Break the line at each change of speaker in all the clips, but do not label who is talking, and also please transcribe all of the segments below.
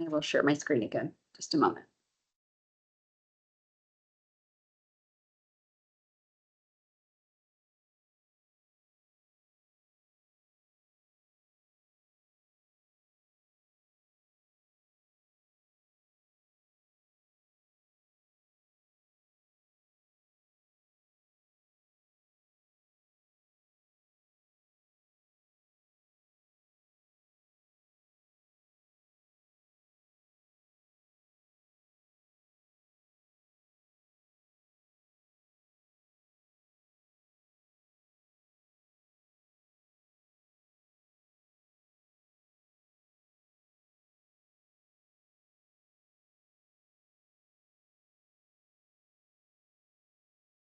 I will share my screen again. Just a moment.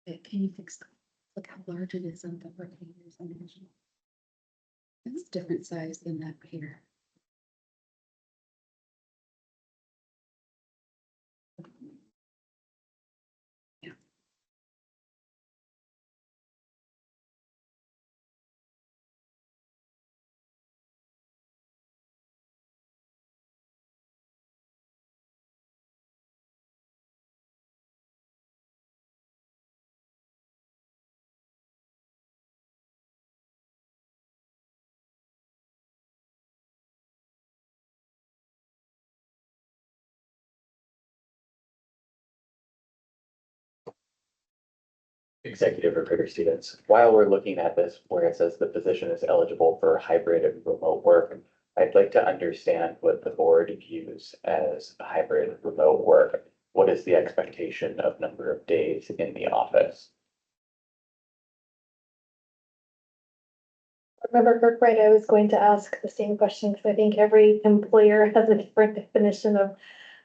Okay, can you fix that? Look how large it is on the rectangles on the original. It's different size than that here. Yeah.
Executive recruiter students, while we're looking at this, where it says the position is eligible for hybrid and remote work, I'd like to understand what the board views as hybrid remote work. What is the expectation of number of days in the office?
Remember Kirkbride, I was going to ask the same question because I think every employer has a different definition of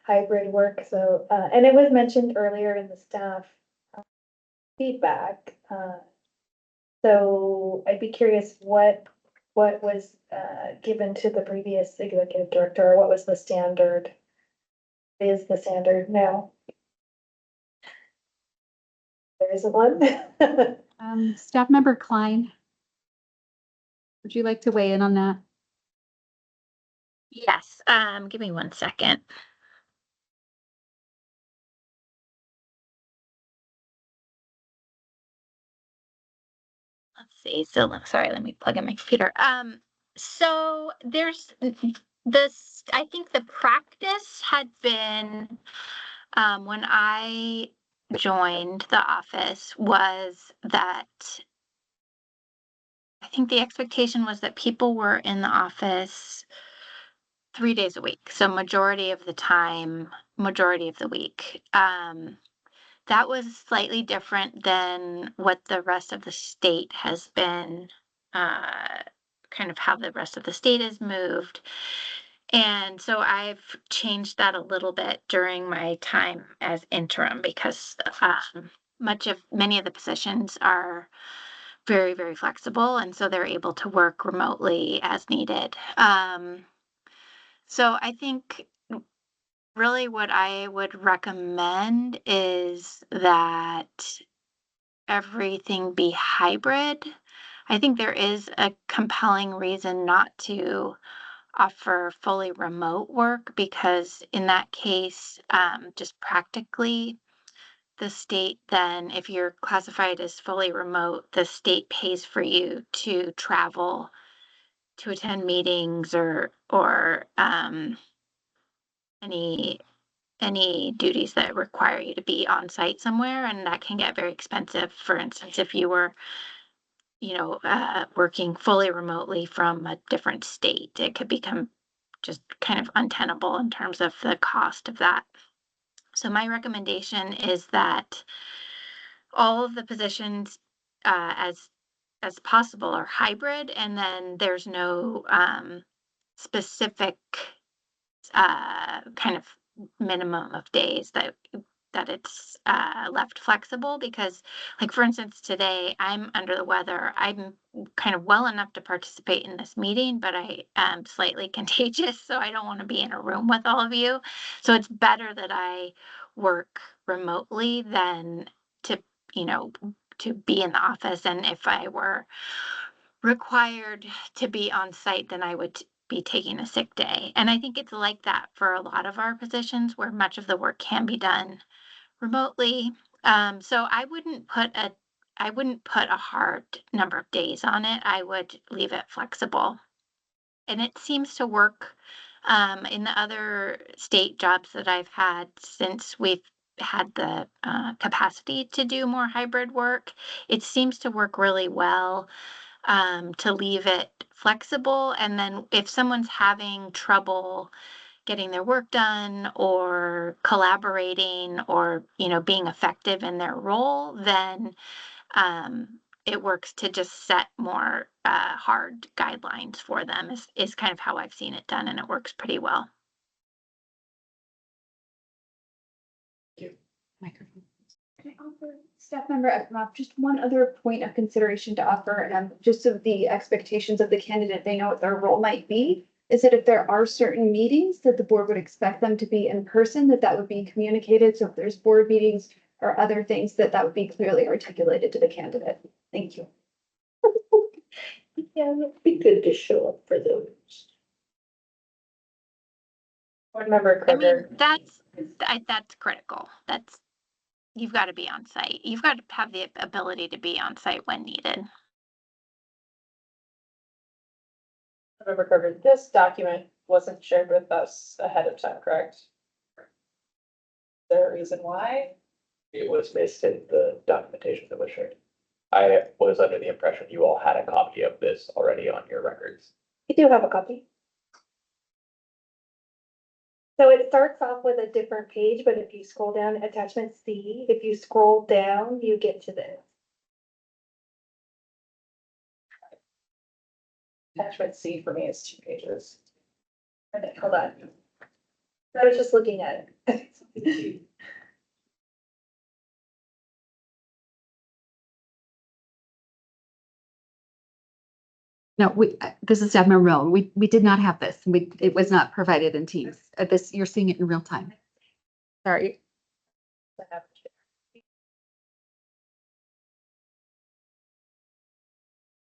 hybrid work. So, and it was mentioned earlier in the staff feedback. So I'd be curious what was given to the previous executive director, or what was the standard? Is the standard now? There isn't one.
Staff member Klein. Would you like to weigh in on that?
Yes, give me 1 second. Let's see. So sorry, let me plug in my computer. So there's this, I think the practice had been when I joined the office was that I think the expectation was that people were in the office 3 days a week. So majority of the time, majority of the week. That was slightly different than what the rest of the state has been, kind of how the rest of the state has moved. And so I've changed that a little bit during my time as interim because many of the positions are very, very flexible. And so they're able to work remotely as needed. So I think really what I would recommend is that everything be hybrid. I think there is a compelling reason not to offer fully remote work because in that case, just practically, the state then, if you're classified as fully remote, the state pays for you to travel to attend meetings or any duties that require you to be on site somewhere, and that can get very expensive. For instance, if you were, working fully remotely from a different state, it could become just kind of untenable in terms of the cost of that. So my recommendation is that all of the positions, as possible, are hybrid, and then there's no specific kind of minimum of days that it's left flexible because, like, for instance, today I'm under the weather. I'm kind of well enough to participate in this meeting, but I am slightly contagious, so I don't want to be in a room with all of you. So it's better that I work remotely than to, you know, to be in the office. And if I were required to be on site, then I would be taking a sick day. And I think it's like that for a lot of our positions where much of the work can be done remotely. So I wouldn't put a hard number of days on it. I would leave it flexible. And it seems to work in the other state jobs that I've had since we've had the capacity to do more hybrid work. It seems to work really well to leave it flexible. And then if someone's having trouble getting their work done or collaborating or, being effective in their role, then it works to just set more hard guidelines for them is kind of how I've seen it done, and it works pretty well.
Microphone.
Can I offer staff member Ekman just one other point of consideration to offer, just of the expectations of the candidate, they know what their role might be. Is that if there are certain meetings that the board would expect them to be in person, that would be communicated. So if there's board meetings or other things, that would be clearly articulated to the candidate. Thank you.
Yeah, it'd be good to show up for those.
Board member
I mean,
Kruger.
that's critical. You've got to be on site. You've got to have the ability to be on site when needed.
Member Kruger, this document wasn't shared with us ahead of time, correct? Is there a reason why?
It was missed in the documentation that was shared. I was under the impression you all had a copy of this already on your records.
We do have a copy. So it starts off with a different page, but if you scroll down, attachment C, if you scroll down, you get to this.
Attachment C for me is 2 pages. Okay, hold on.
I was just looking at it.
No, this is staff member Miller. We did not have this. It was not provided in Teams. You're seeing it in real time. Sorry.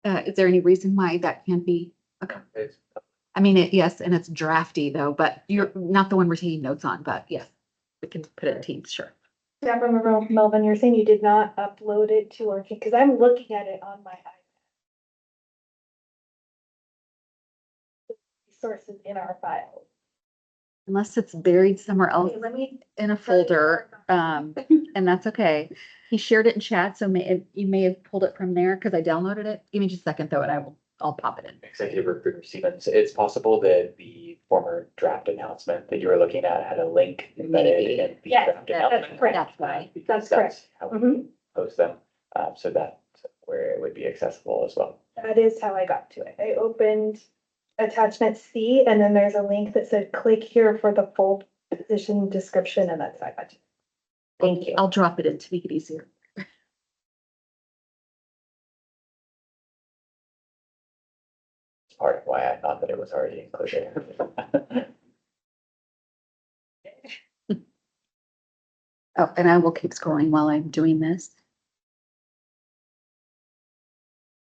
Is there any reason why that can't be? Okay. I mean, yes, and it's drafty though, but you're not the one we're taking notes on, but yes, we can put it in Teams, sure.
Staff member Melvin, you're saying you did not upload it to our, because I'm looking at it on my iPad. Sources in our file.
Unless it's buried somewhere else
Okay, let me.
in a folder, and that's okay. He shared it in chat, so you may have pulled it from there because I downloaded it. Give me just a second though, and I'll pop it in.
Executive Recruiter Stevens, it's possible that the former draft announcement that you were looking at had a link embedded in the
Yes,
draft
that's
announcement.
correct.
That's why.
Because
That's correct.
How we
Mhm.
post them, so that's where it would be accessible as well.
That is how I got to it. I opened attachment C and then there's a link that said click here for the full position description, and that's how I got to it. Thank you.
I'll drop it in to make it easier.
It's part of why I thought that it was already included.
Oh, and I will keep scrolling while I'm doing this.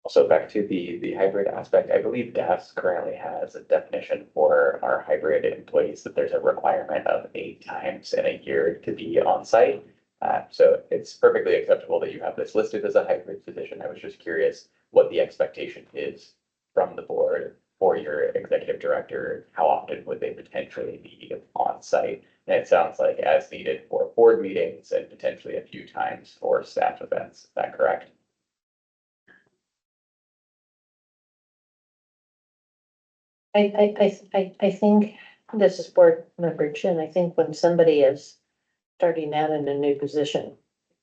Also back to the hybrid aspect, I believe DAS currently has a definition for our hybrid employees that there's a requirement of 8 times in a year to be on site. So it's perfectly acceptable that you have this listed as a hybrid position. I was just curious what the expectation is from the board for your executive director. How often would they potentially be on site? And it sounds like as needed for board meetings and potentially a few times for staff events. Is that correct?
I think this is board member Chin. I think when somebody is starting out in a new position,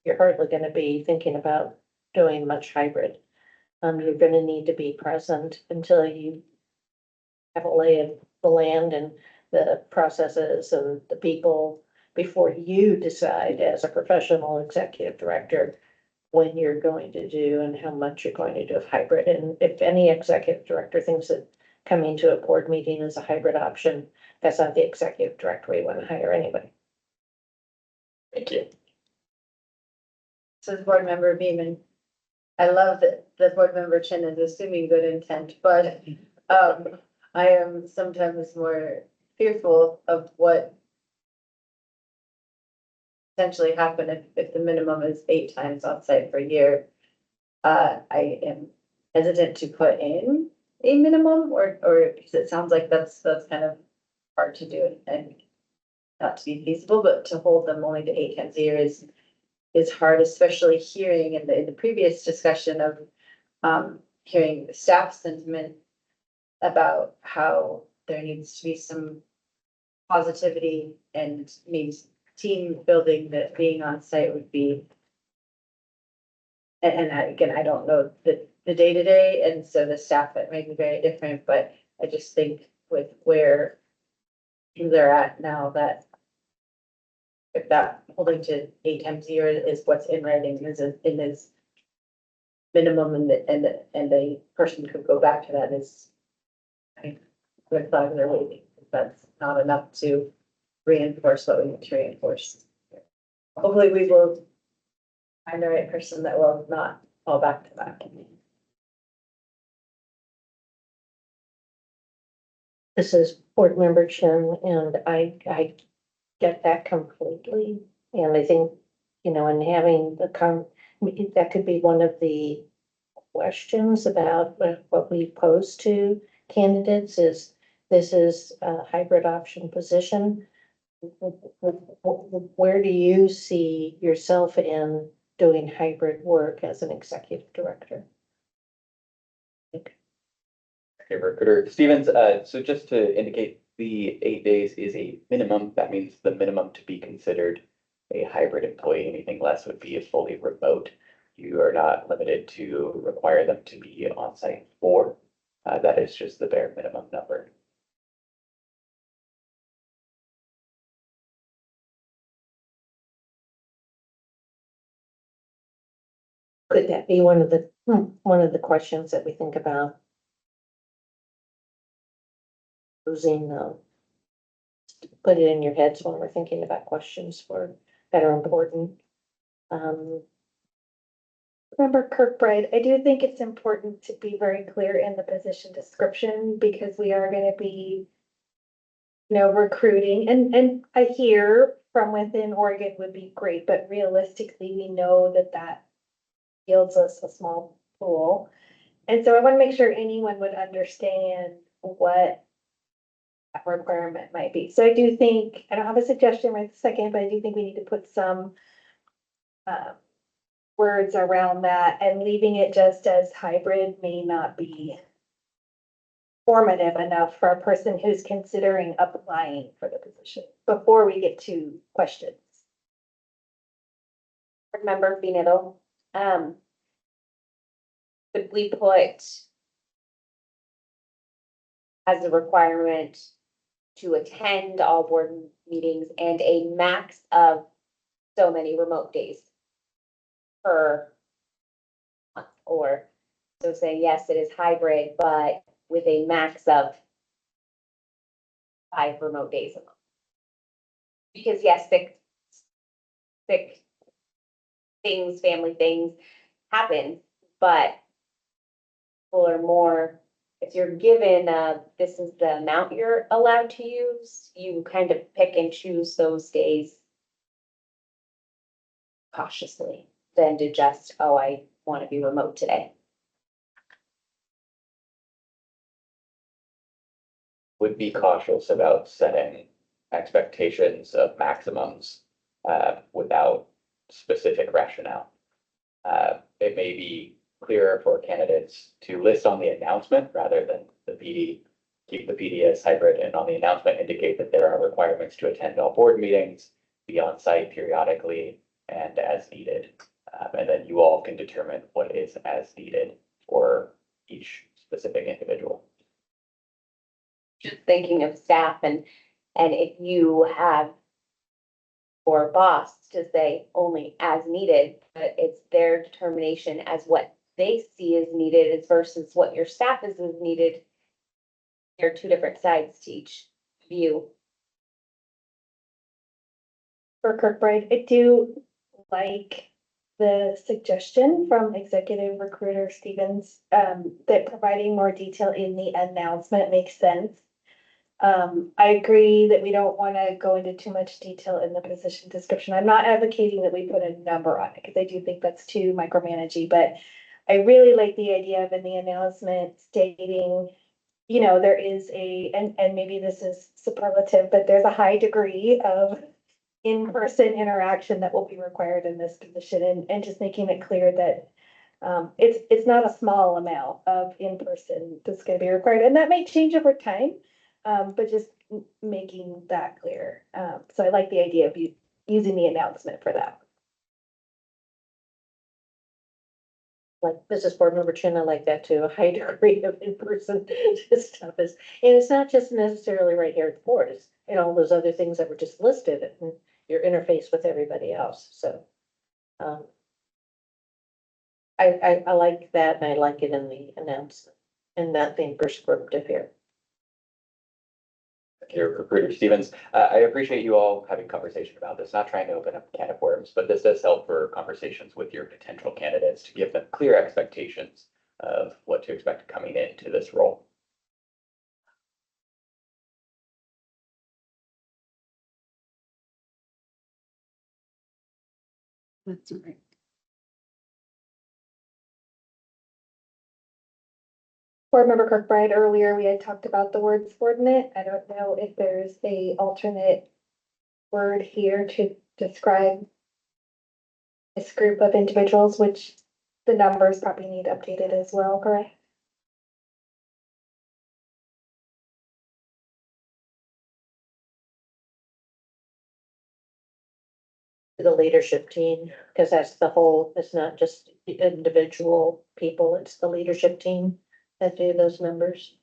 you're hardly gonna be thinking about doing much hybrid. You're gonna need to be present until you have a lay of the land and the processes and the people before you decide as a professional executive director when you're going to do and how much you're going to do of hybrid. And if any executive director thinks that coming to a board meeting is a hybrid option, that's not the executive director we want to hire anyway.
Thank you.
This is board member Beeman. I love that the board member Chin is assuming good intent, but I am sometimes more fearful of what potentially happen if the minimum is 8 times on site per year. I am hesitant to put in a minimum or because it sounds like that's kind of hard to do and not to be feasible, but to hold them only to 8 times a year is hard, especially hearing in the previous discussion of hearing staff sentiment about how there needs to be some positivity and maybe team building that being on site would be. And again, I don't know the day-to-day, and so the staff, it may be very different, but I just think with where they're at now, that if that holding to 8 times a year is what's in writing in his minimum and the person could go back to that is red flags are waiting. That's not enough to reinforce what we need to reinforce. Hopefully we will find the right person that will not fall back to that.
This is board member Chen, and I get that completely. And I think, and having that could be one of the questions about what we pose to candidates is, this is a hybrid option position. Where do you see yourself in doing hybrid work as an executive director?
Okay, Recruiter Stevens, so just to indicate, the 8 days is a minimum. That means the minimum to be considered a hybrid employee. Anything less would be a fully remote. You are not limited to require them to be on site for. That is just the bare minimum number.
Could that be one of the questions that we think about? Losing, put it in your heads when we're thinking about questions that are important.
Member Kirkbride, I do think it's important to be very clear in the position description because we are gonna be, recruiting and I hear from within Oregon would be great, but realistically, we know that yields us a small pool. And so I want to make sure anyone would understand what that requirement might be. So I do think, I don't have a suggestion right this second, but I do think we need to put some words around that, and leaving it just as hybrid may not be formative enough for a person who's considering applying for the position before we get to questions.
Board Member Finito, could we put as a requirement to attend all board meetings and a max of so many remote days per month? Or so saying, yes, it is hybrid, but with a max of 5 remote days a month. Because yes, sick things, family things happen, but people are more, if you're given, this is the amount you're allowed to use, you kind of pick and choose those days cautiously than to just, oh, I want to be remote today.
Would be cautious about setting expectations of maximums without specific rationale. It may be clearer for candidates to list on the announcement rather than the PD, keep the PD as hybrid, and on the announcement indicate that there are requirements to attend all board meetings, be on site periodically and as needed. And then you all can determine what is as needed for each specific individual.
Just thinking of staff and if you have your boss to say only as needed, but it's their determination as what they see as needed as versus what your staff is as needed. There are 2 different sides to each view.
For Kirkbride, I do like the suggestion from Executive Recruiter Stevens, that providing more detail in the announcement makes sense. I agree that we don't want to go into too much detail in the position description. I'm not advocating that we put a number on it, because I do think that's too micromanaging, but I really like the idea of in the announcement stating, you know, there is and maybe this is superlative, but there's a high degree of in-person interaction that will be required in this position, and just making it clear that it's not a small amount of in-person that's gonna be required, and that may change over time. But just making that clear. So I like the idea of using the announcement for that.
Like Mrs. Board Member Chin, I like that too, a high degree of in-person stuff is, and it's not just necessarily right here at the board, it's in all those other things that were just listed and your interface with everybody else, so. I like that, and I like it in the announcement, and that being prescriptive here.
Recruiter Stevens, I appreciate you all having conversation about this, not trying to open up a can of worms, but this does help for conversations with your potential candidates to give them clear expectations of what to expect coming into this role.
That's right.
Board Member Kirkbride, earlier we had talked about the word subordinate. I don't know if there's a alternate word here to describe this group of individuals, which the numbers probably need updated as well, correct?
The leadership team, because that's the whole, it's not just the individual people, it's the leadership team that do those numbers.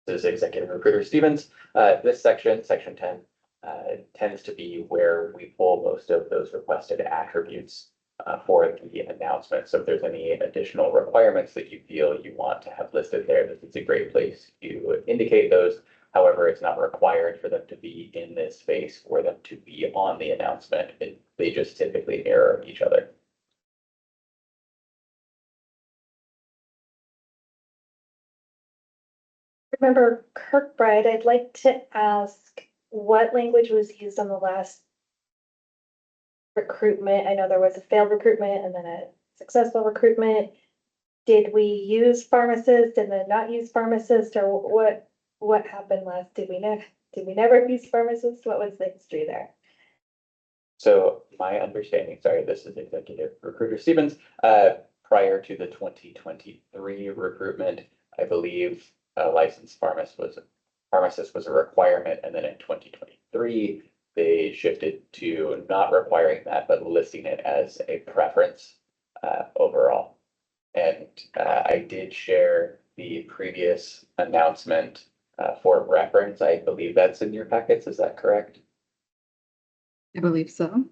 This is Executive Recruiter Stevens. This section, section 10, tends to be where we pull most of those requested attributes for the announcement. So if there's any additional requirements that you feel you want to have listed there, this is a great place to indicate those. However, it's not required for them to be in this space for them to be on the announcement. They just typically mirror each other.
Remember Kirkbride, I'd like to ask what language was used on the last recruitment. I know there was a failed recruitment and then a successful recruitment. Did we use pharmacist and then not use pharmacist, or what happened last? Did we never use pharmacist? What was the history there?
So my understanding, sorry, this is Executive Recruiter Stevens, prior to the 2023 recruitment, I believe a licensed pharmacist was a requirement, and then in 2023, they shifted to not requiring that, but listing it as a preference overall. And I did share the previous announcement for reference. I believe that's in your packets. Is that correct?
I believe so.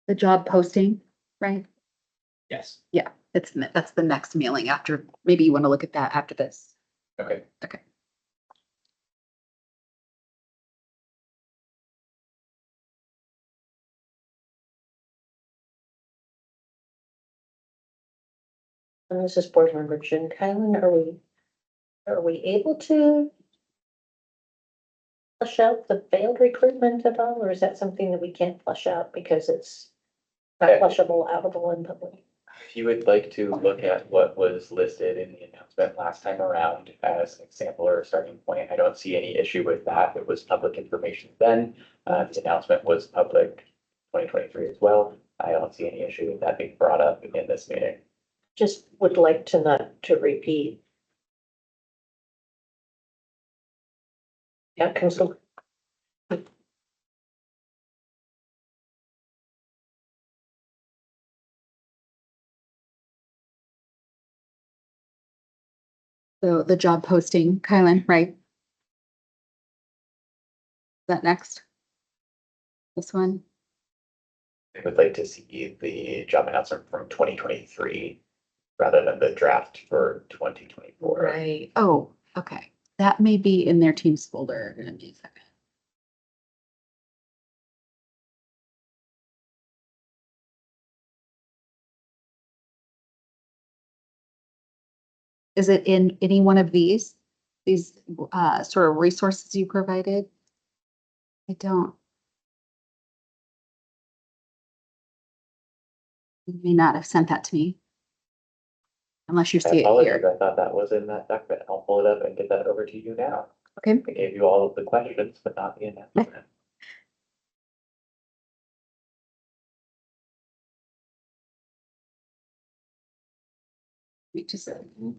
The job posting, right?
Yes.
Yeah, that's the next mailing after, maybe you want to look at that after this.
Okay.
Okay.
And this is Board Member Jim Kylan, are we able to flush out the failed recruitment at all, or is that something that we can't flush out because it's not flushable, outable in public?
If you would like to look at what was listed in the announcement last time around as an example or a starting point, I don't see any issue with that. It was public information then. The announcement was public 2023 as well. I don't see any issue with that being brought up in this meeting.
Just would like to not to repeat. Yeah, Council.
So the job posting, Kylan, right? that next? This one?
I would like to see the job announcement from 2023 rather than the draft for 2024.
Right. Oh, okay. That may be in their Teams folder. Give me a second. Is it in any one of these sort of resources you provided? I don't. You may not have sent that to me. Unless you
I
see it
apologize,
here.
I thought that was in that document. I'll pull it up and get that over to you now.
Okay.
I gave you all of the questions, but not the announcement.
Wait just a second.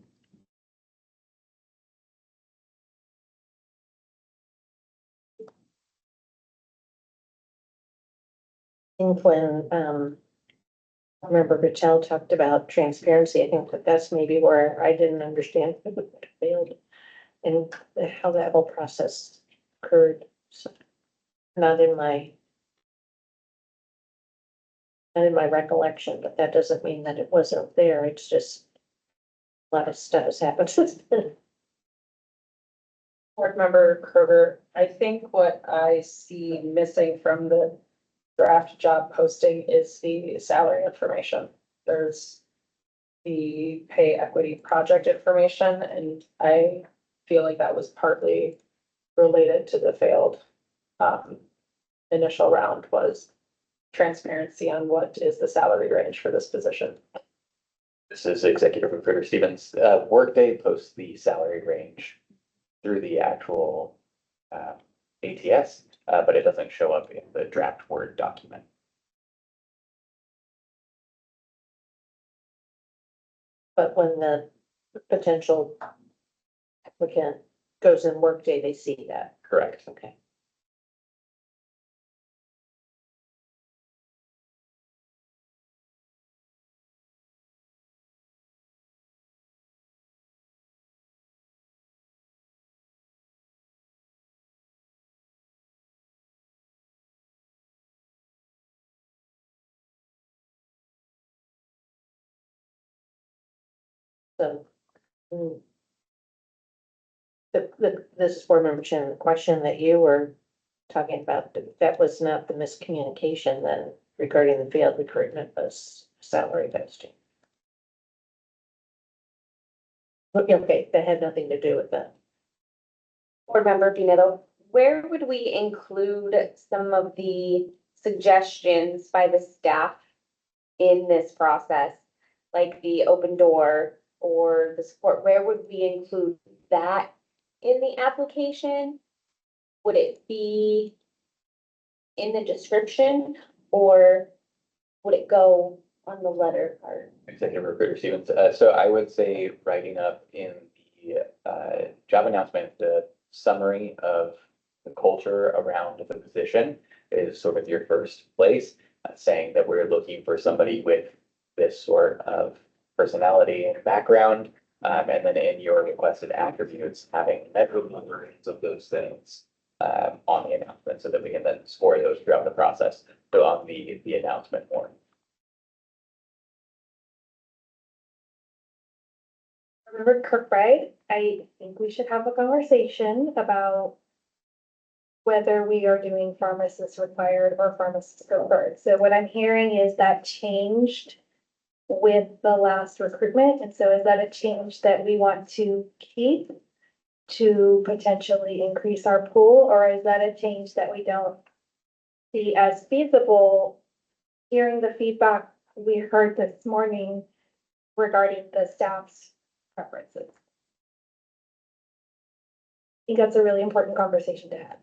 think when, I remember Patel talked about transparency, I think that's maybe where I didn't understand what failed and how that whole process occurred. So, not in my recollection, but that doesn't mean that it wasn't there. It's just a lot of stuff has happened since then.
Board Member Kroger, I think what I see missing from the draft job posting is the salary information. There's the pay equity project information, and I feel like that was partly related to the failed initial round was transparency on what is the salary range for this position.
This is Executive Recruiter Stevens. Workday posts the salary range through the actual ATS, but it doesn't show up in the draft Word document.
But when the potential applicant goes in Workday, they see that.
Correct.
Okay. So. This is Board Member Chen, the question that you were talking about, that was not the miscommunication then regarding the field recruitment was salary posting. Okay, that had nothing to do with that.
Board Member Pinedo, where would we include some of the suggestions by the staff in this process? Like the open door or the support, where would we include that in the application? Would it be in the description or would it go on the letter part?
Executive Recruiter Stevens. So I would say writing up in the job announcement, the summary of the culture around the position is sort of your first place, saying that we're looking for somebody with this sort of personality and background. And then in your requested attributes, having measurable versions of those things on the announcement so that we can then score those throughout the process. So on the announcement form.
Remember Kirkbride, I think we should have a conversation about whether we are doing pharmacist required or pharmacist preferred. So what I'm hearing is that changed with the last recruitment. And so is that a change that we want to keep to potentially increase our pool? Or is that a change that we don't see as feasible? Hearing the feedback we heard this morning regarding the staff's preferences. I think that's a really important conversation to have.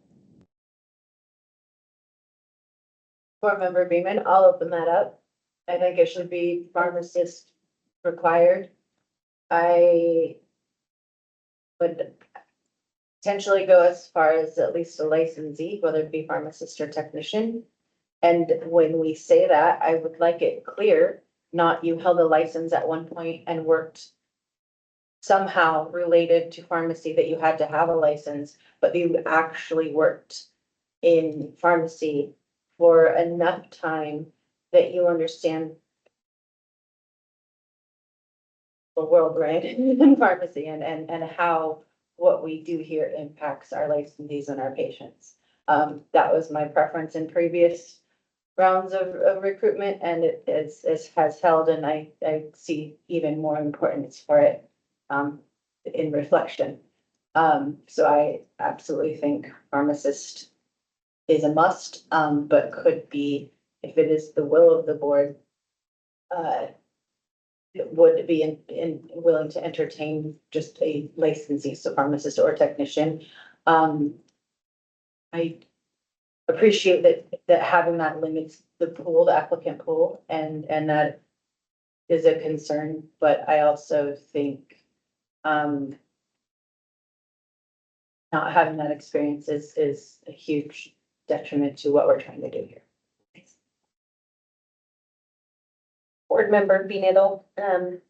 Board Member Beeman, I'll open that up. I think it should be pharmacist required. I would potentially go as far as at least a licensee, whether it be pharmacist or technician. And when we say that, I would like it clear, not you held a license at one point and worked somehow related to pharmacy that you had to have a license, but you actually worked
in pharmacy for enough time that you understand the world, right, in pharmacy and how what we do here impacts our licensees and our patients. That was my preference in previous rounds of recruitment, and it has held, and I see even more importance for it, in reflection. So I absolutely think pharmacist is a must, but could be, if it is the will of the board, would be willing to entertain just a licensee, so pharmacist or technician. I appreciate that having that limits the pool, the applicant pool, and that is a concern, but I also think, not having that experience is a huge detriment to what we're trying to do here. Board member Benedo, one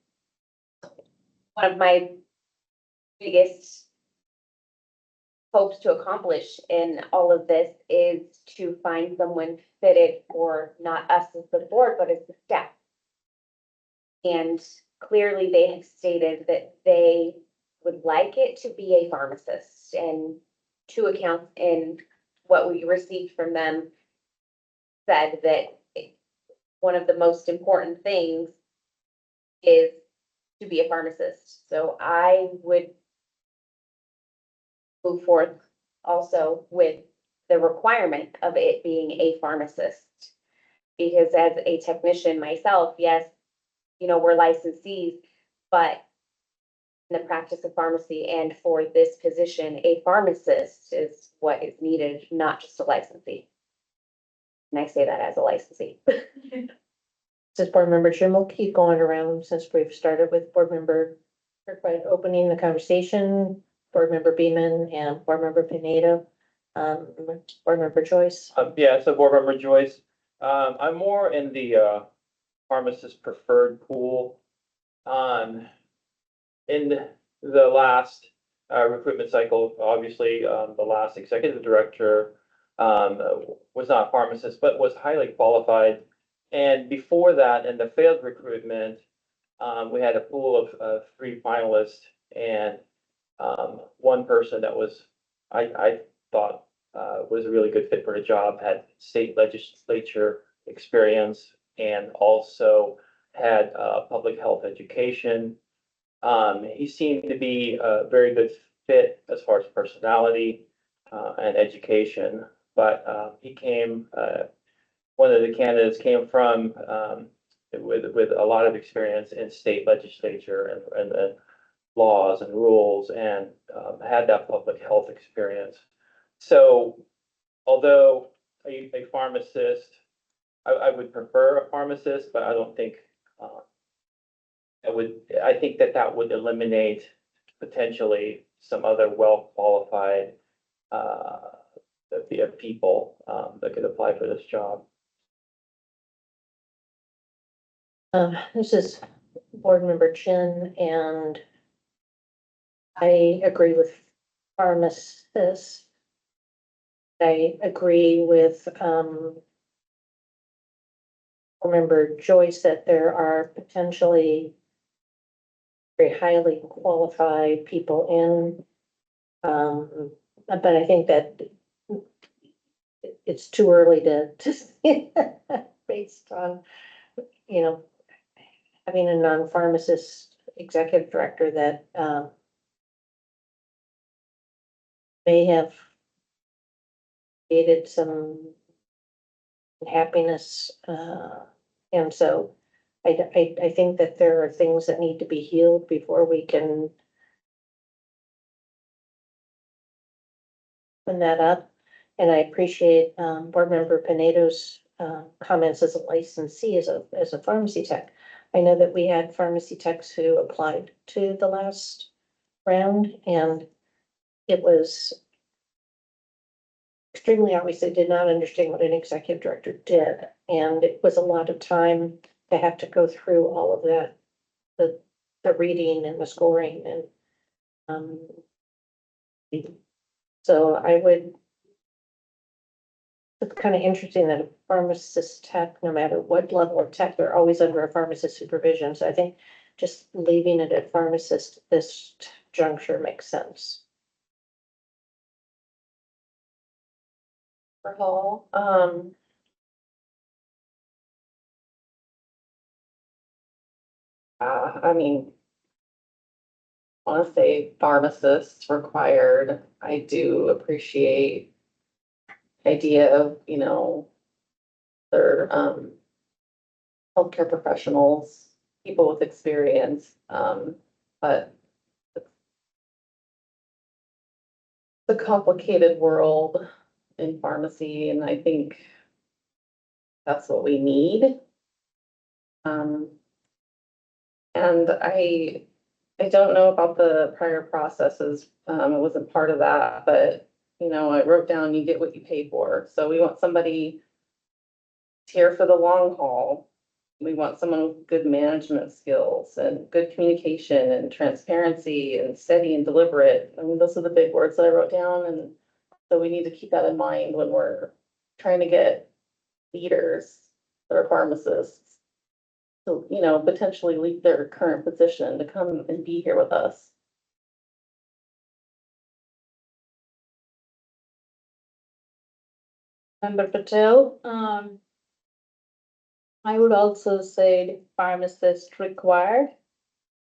of my biggest hopes to accomplish in all of this is to find someone fitted for not us as the board, but as the staff. And clearly they have stated that they would like it to be a pharmacist, and two accounts in what we received from them said that one of the most important things is to be a pharmacist. So I would move forth also with the requirement of it being a pharmacist. Because as a technician myself, yes, you know, we're licensees, but in the practice of pharmacy and for this position, a pharmacist is what is needed, not just a licensee. And I say that as a licensee.
Says board member Jim, we'll keep going around since we've started with board member Kirkwood opening the conversation, board member Beeman and board member Pineda. Board member Joyce.
Yeah, so board member Joyce, I'm more in the pharmacist preferred pool. In the last recruitment cycle, obviously, the last executive director was not a pharmacist, but was highly qualified. And before that, in the failed recruitment, we had a pool of 3 finalists and one person that was, I thought, was a really good fit for the job, had state legislature experience and also had public health education. He seemed to be a very good fit as far as personality and education, but he came, one of the candidates came from with a lot of experience in state legislature and laws and rules, and had that public health experience. So although a pharmacist, I would prefer a pharmacist, but I don't think I think that would eliminate potentially some other well-qualified people that could apply for this job.
This is board member Chin, and I agree with pharmacists. I agree with board member Joyce that there are potentially very highly qualified people in. But I think that it's too early to based on, you know, having a non-pharmacist executive director that may have created some happiness, and so I think that there are things that need to be healed before we can open that up. And I appreciate board member Pinedo's comments as a licensee, as a pharmacy tech. I know that we had pharmacy techs who applied to the last round, and it was extremely obvious they did not understand what an executive director did. And it was a lot of time to have to go through all of that, the reading and the scoring and so I would It's kind of interesting that a pharmacist tech, no matter what level of tech, they're always under a pharmacist supervision. So I think just leaving it at pharmacist at this juncture makes sense.
For Hall, I mean, I want to say pharmacists required. I do appreciate the idea of, you know, their, healthcare professionals, people with experience, but it's a complicated world in pharmacy, and I think that's what we need. And I don't know about the prior processes. I wasn't part of that, but you know, I wrote down you get what you pay for. So we want somebody here for the long haul. We want someone with good management skills and good communication and transparency and steady and deliberate. I mean, those are the big words that I wrote down, and so we need to keep that in mind when we're trying to get leaders that are pharmacists to, you know, potentially leave their current position to come and be here with us.
Member Patel, I would also say pharmacist required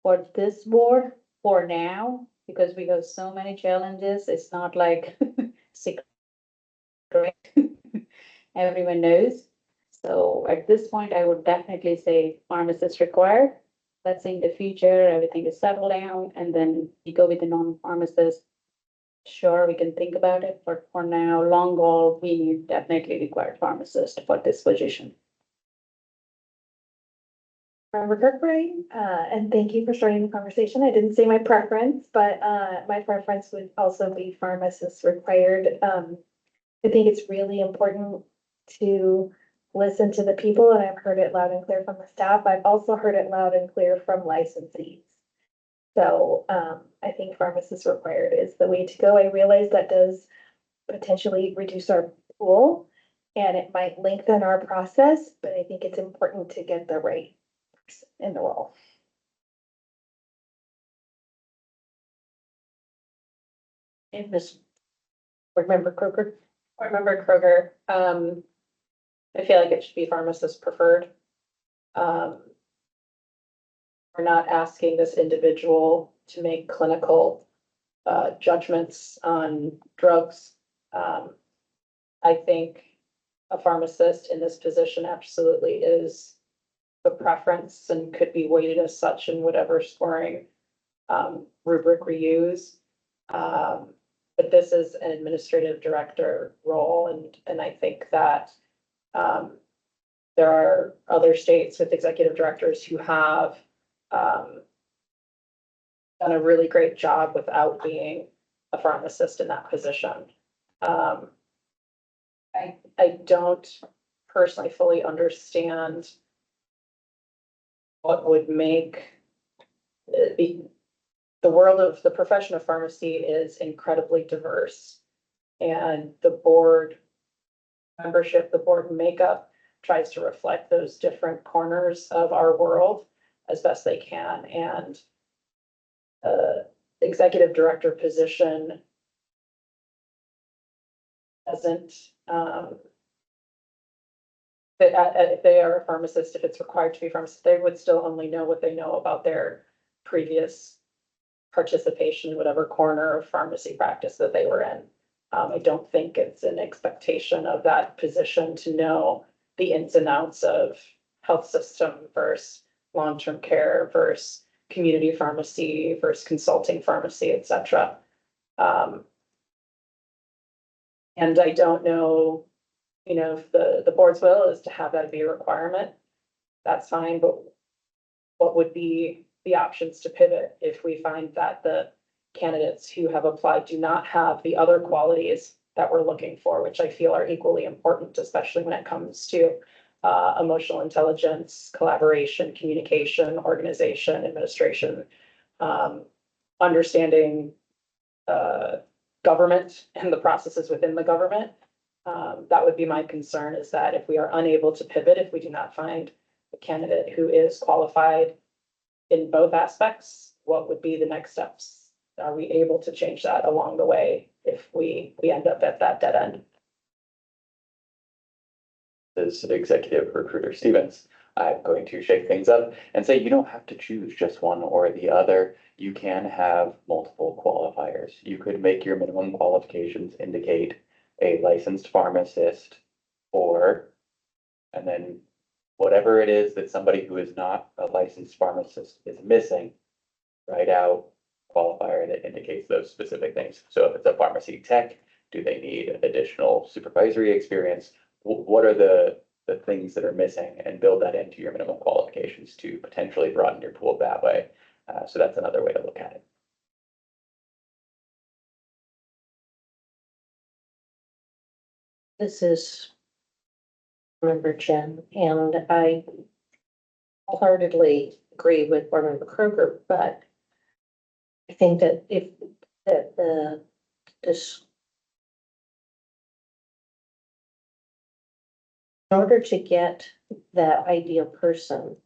for this board for now, because we have so many challenges. It's not like secret. Everyone knows. So at this point, I would definitely say pharmacist required. Let's say in the future, everything is settled down and then you go with the non-pharmacist. Sure, we can think about it, but for now, long haul, we need definitely required pharmacist for this position.
Member Kirkbride, and thank you for starting the conversation. I didn't say my preference, but my preference would also be pharmacists required. I think it's really important to listen to the people, and I've heard it loud and clear from the staff. I've also heard it loud and clear from licensees. So I think pharmacists required is the way to go. I realize that does potentially reduce our pool and it might lengthen our process, but I think it's important to get the right person in the role.
And Ms. Board Member Kroger.
Board Member Kroger, I feel like it should be pharmacist preferred. We're not asking this individual to make clinical judgments on drugs. I think a pharmacist in this position absolutely is the preference and could be weighted as such in whatever scoring rubric we use. But this is an administrative director role, and I think that there are other states with executive directors who have done a really great job without being a pharmacist in that position. I don't personally fully understand what would make the world of the profession of pharmacy is incredibly diverse. And the board membership, the board makeup tries to reflect those different corners of our world as best they can. And executive director position doesn't, if they are a pharmacist, if it's required to be a pharmacist, they would still only know what they know about their previous participation in whatever corner of pharmacy practice that they were in. I don't think it's an expectation of that position to know the ins and outs of health system versus long-term care versus community pharmacy versus consulting pharmacy, et cetera. And I don't know, you know, if the board's will is to have that be a requirement, that's fine, but what would be the options to pivot if we find that the candidates who have applied do not have the other qualities that we're looking for, which I feel are equally important, especially when it comes to emotional intelligence, collaboration, communication, organization, administration, understanding government and the processes within the government. That would be my concern, is that if we are unable to pivot, if we do not find a candidate who is qualified in both aspects, what would be the next steps? Are we able to change that along the way if we end up at that dead end?
As Executive Recruiter Stevens, I'm going to shake things up and say you don't have to choose just one or the other. You can have multiple qualifiers. You could make your minimum qualifications indicate a licensed pharmacist or, and then whatever it is that somebody who is not a licensed pharmacist is missing, write out qualifier that indicates those specific things. So if it's a pharmacy tech, do they need additional supervisory experience? What are the things that are missing, and build that into your minimum qualifications to potentially broaden your pool that way. So that's another way to look at it.
This is Member Chen, and I wholeheartedly agree with Board Member Kroger, but I think that this in order to get that ideal person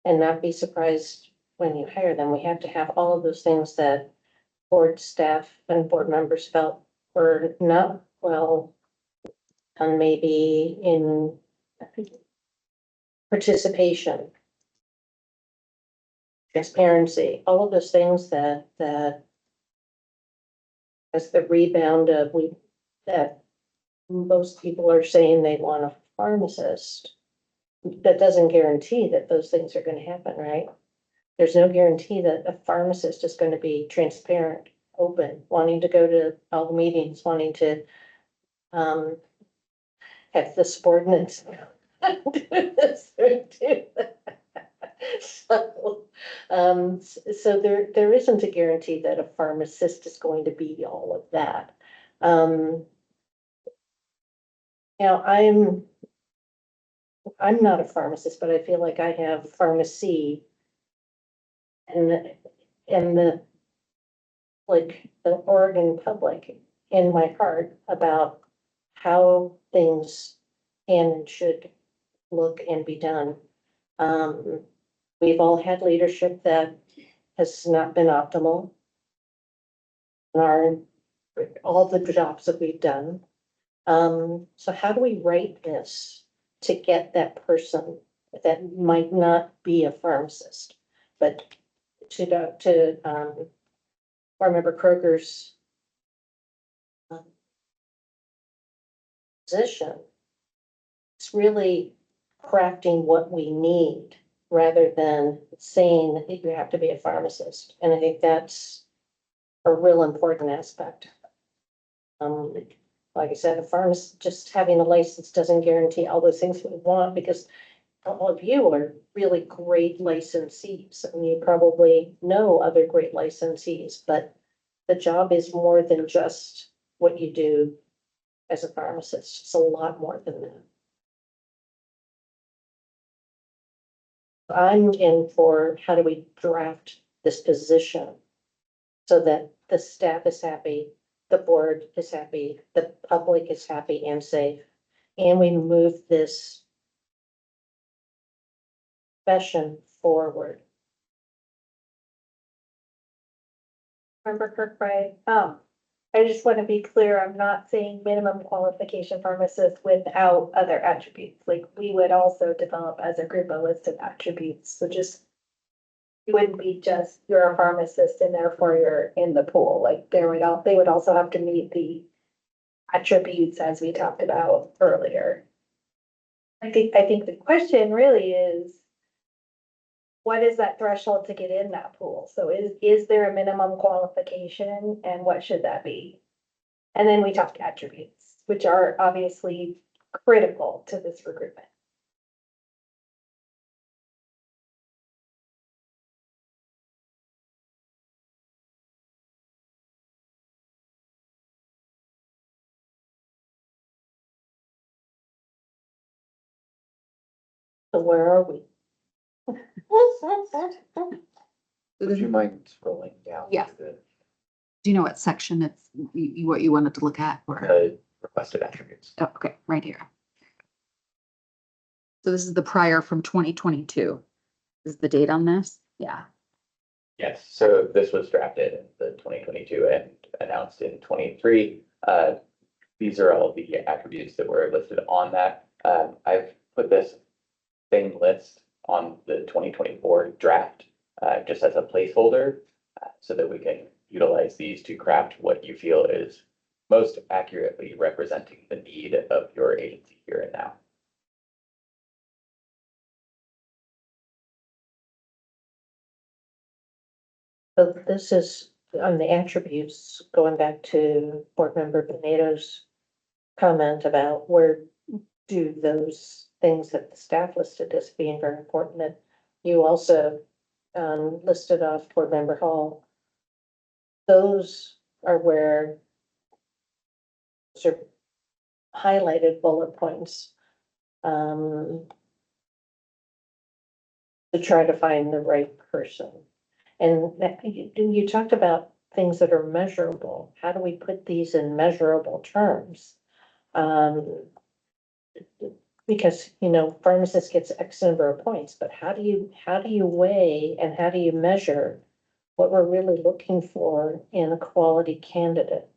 and not be surprised when you hire them, we have to have all of those things that board staff and board members felt were not well done, maybe in participation, transparency, all of those things that as the rebound of that most people are saying they want a pharmacist. That doesn't guarantee that those things are gonna happen, right? There's no guarantee that a pharmacist is gonna be transparent, open, wanting to go to all the meetings, wanting to have the subordinates do this or do that. So there isn't a guarantee that a pharmacist is going to be all of that. Now, I'm not a pharmacist, but I feel like I have pharmacy and the like the Oregon public in my heart about how things can and should look and be done. We've all had leadership that has not been optimal in all the jobs that we've done. So how do we write this to get that person that might not be a pharmacist, but to Board Member Kroger's position? It's really crafting what we need rather than saying that you have to be a pharmacist. And I think that's a real important aspect. Like I said, a pharmacist, just having a license doesn't guarantee all those things we want, because all of you are really great licensees. And you probably know other great licensees, but the job is more than just what you do as a pharmacist. It's a lot more than that. I'm in for how do we draft this position so that the staff is happy, the board is happy, the public is happy and safe, and we move this profession forward.
Member Kirkbride, I just want to be clear, I'm not saying minimum qualification pharmacist without other attributes. Like, we would also develop as a group a list of attributes, so just it wouldn't be just you're a pharmacist and therefore you're in the pool. Like, they would also have to meet the attributes as we talked about earlier. I think the question really is, what is that threshold to get in that pool? So is there a minimum qualification, and what should that be? And then we talk attributes, which are obviously critical to this recruitment.
So where are we?
Would you mind scrolling down?
Yeah.
to
Do you know what section it's, what you wanted to look at, or?
The requested attributes.
Oh, okay, right here. So this is the prior from 2022. Is the date on this? Yeah.
Yes, so this was drafted in the 2022 and announced in 23. These are all the attributes that were listed on that. I've put this same list on the 2024 draft, just as a placeholder, so that we can utilize these to craft what you feel is most accurately representing the need of your agency here and now.
So this is on the attributes, going back to Board Member Benito's comment about where do those things that the staff listed as being very important, that you also listed off Board Member Hall. Those are where those are highlighted bullet points to try to find the right person. And that, you talked about things that are measurable. How do we put these in measurable terms? Because, you know, pharmacist gets X number of points, but how do you weigh and how do you measure what we're really looking for in a quality candidate?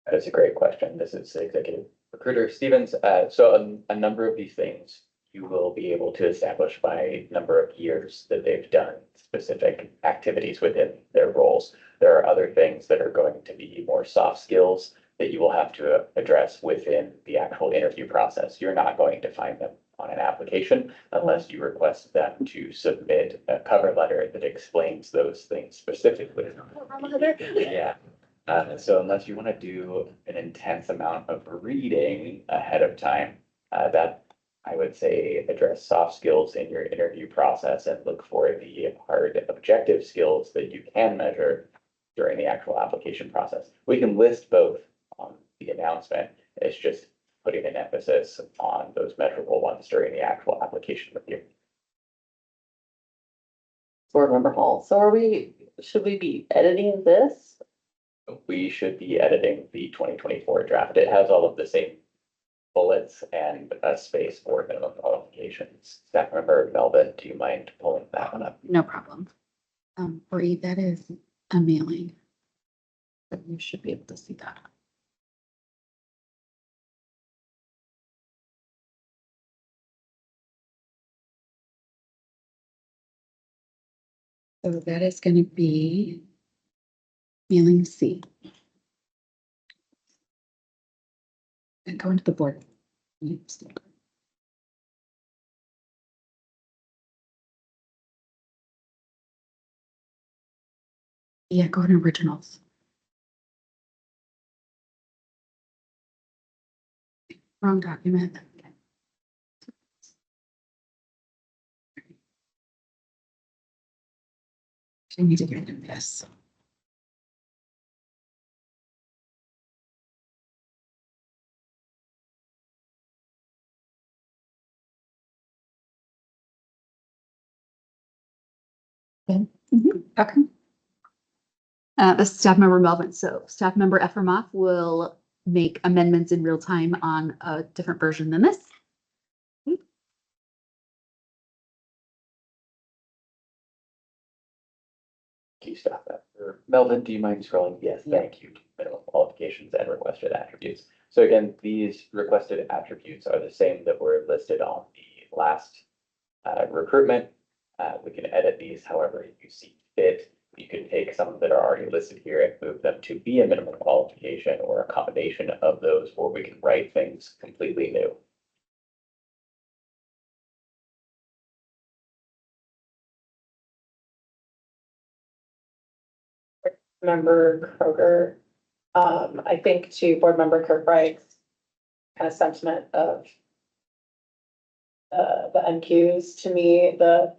That is a great question. This is Executive Recruiter Stevens. So a number of these things you will be able to establish by number of years that they've done specific activities within their roles. There are other things that are going to be more soft skills that you will have to address within the actual interview process. You're not going to find them on an application unless you request them to submit a cover letter that explains those things specifically. Yeah. So unless you want to do an intense amount of reading ahead of time, that I would say address soft skills in your interview process and look for the hard objective skills that you can measure during the actual application process. We can list both on the announcement. It's just putting an emphasis on those measurable ones during the actual application review.
Board Member Hall. So should we be editing this?
We should be editing the 2024 draft. It has all of the same bullets and a space for minimum qualifications. Staff member Melvin, do you mind pulling that one up?
No problem. Bree, that is a mailing. So you should be able to see that. So that is going to be mailing C. And go into the board. Yeah, go to originals. Wrong document. I need to get rid of this. Good. Okay. This is staff member Melvin. So staff member Efremoff will make amendments in real time on a different version than this.
Thank you, staff member Melvin, do you mind scrolling? Yes, thank you. Minimum qualifications and requested attributes. So again, these requested attributes are the same that were listed on the last recruitment. We can edit these however you see fit. You can take some that are already listed here and move them to be a minimum qualification or a combination of those, or we can write things completely new.
Member Kroger, I think to Board Member Kirkbright's kind of sentiment of the NQs, to me, the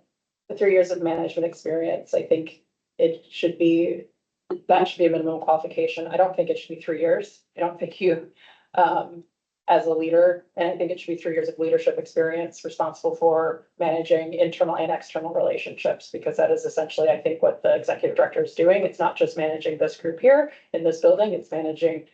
3 years of management experience, I think it should be, that should be a minimum qualification. I don't think it should be 3 years. I don't think you, as a leader, and I think it should be 3 years of leadership experience responsible for managing internal and external relationships, because that is essentially, I think, what the executive director is doing. It's not just managing this group here in this building, it's managing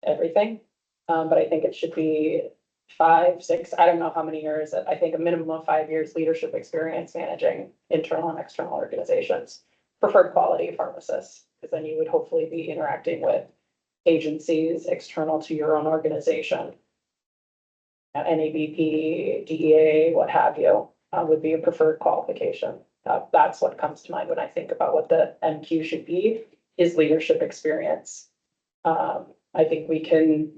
everything. But I think it should be 5, 6, I don't know how many years, I think a minimum of 5 years leadership experience managing internal and external organizations. Preferred quality pharmacists, because then you would hopefully be interacting with agencies external to your own organization. NABP, DEA, what have you, would be a preferred qualification. That's what comes to mind when I think about what the MQ should be, is leadership experience. I think we can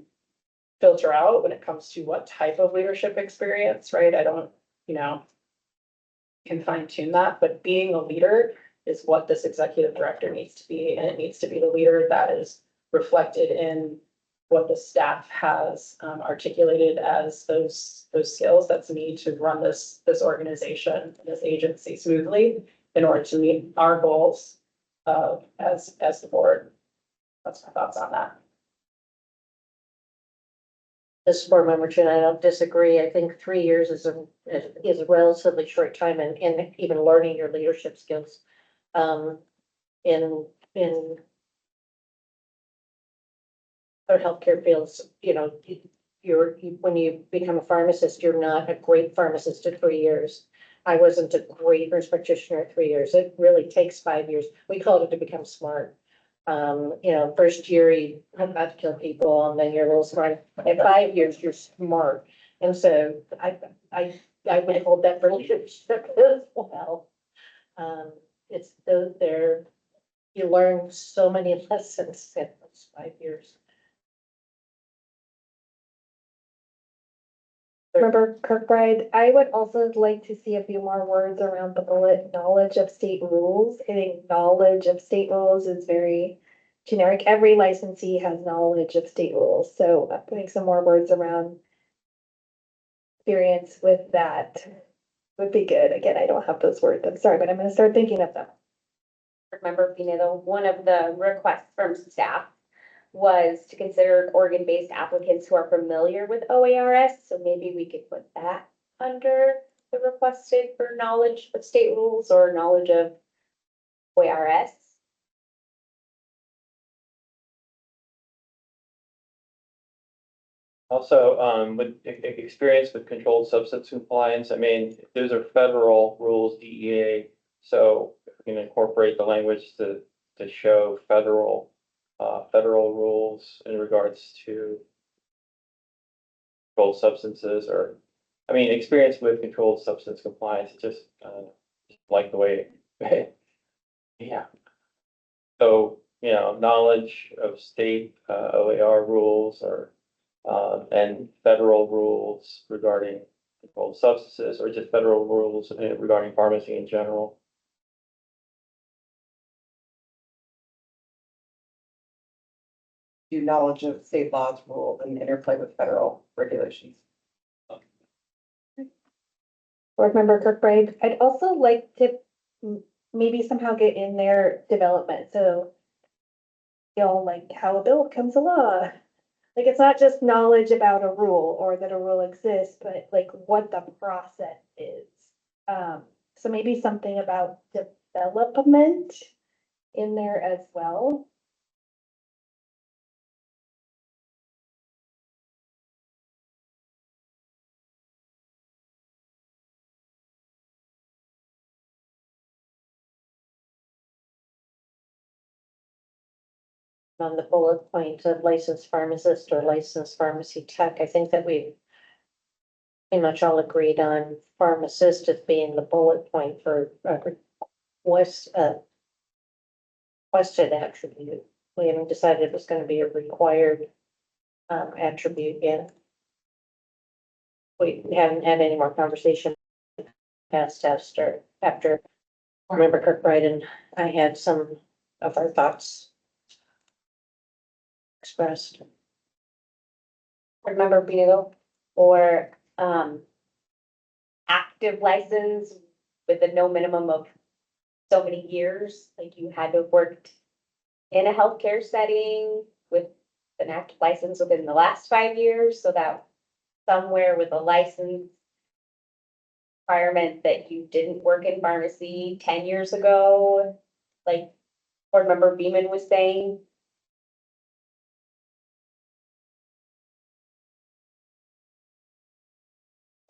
filter out when it comes to what type of leadership experience, right? I don't, can fine tune that, but being a leader is what this executive director needs to be, and it needs to be the leader that is reflected in what the staff has articulated as those skills that's needed to run this organization, this agency smoothly in order to meet our goals as the board. That's my thoughts on that.
This board member, Jen, I don't disagree. I think 3 years is a relatively short time in even learning your leadership skills. In our healthcare fields, when you become a pharmacist, you're not a great pharmacist at 3 years. I wasn't a great nurse practitioner at 3 years. It really takes 5 years. We called it to become smart. First year you have about to kill people, and then you're a little smart. At 5 years, you're smart. And so I would hold that for leadership as well. You learn so many lessons in those 5 years.
Member Kirkbride, I would also like to see a few more words around the bullet knowledge of state rules. I think knowledge of state rules is very generic. Every licensee has knowledge of state rules, so putting some more words around experience with that would be good. Again, I don't have those words. I'm sorry, but I'm gonna start thinking of them.
Remember, one of the requests from staff was to consider Oregon-based applicants who are familiar with OARS, so maybe we could put that under the requested for knowledge of state rules or knowledge of OARS.
Also, with experience with controlled substance compliance, I mean, those are federal rules, DEA. So if we can incorporate the language to show federal rules in regards to controlled substances, or, I mean, experience with controlled substance compliance, just like the way, yeah. So, knowledge of state OAR rules or and federal rules regarding controlled substances, or just federal rules regarding pharmacy in general.
Do knowledge of state laws, rules, and interplay with federal regulations.
Board Member Kirkbride, I'd also like to maybe somehow get in their development, so like how a bill becomes a law. Like, it's not just knowledge about a rule or that a rule exists, but like what the process is. So maybe something about development in there as well.
On the bullet point of licensed pharmacist or licensed pharmacy tech, I think that we pretty much all agreed on pharmacist as being the bullet point for requested attribute. We haven't decided it was going to be a required attribute yet. We haven't had any more conversation past after Member Kirkbride and I had some of our thoughts expressed.
Remember Beagle or active license with a no minimum of so many years, like you had to have worked in a healthcare setting with an active license within the last 5 years, so that somewhere with a license requirement that you didn't work in pharmacy 10 years ago, like board member Beeman was saying.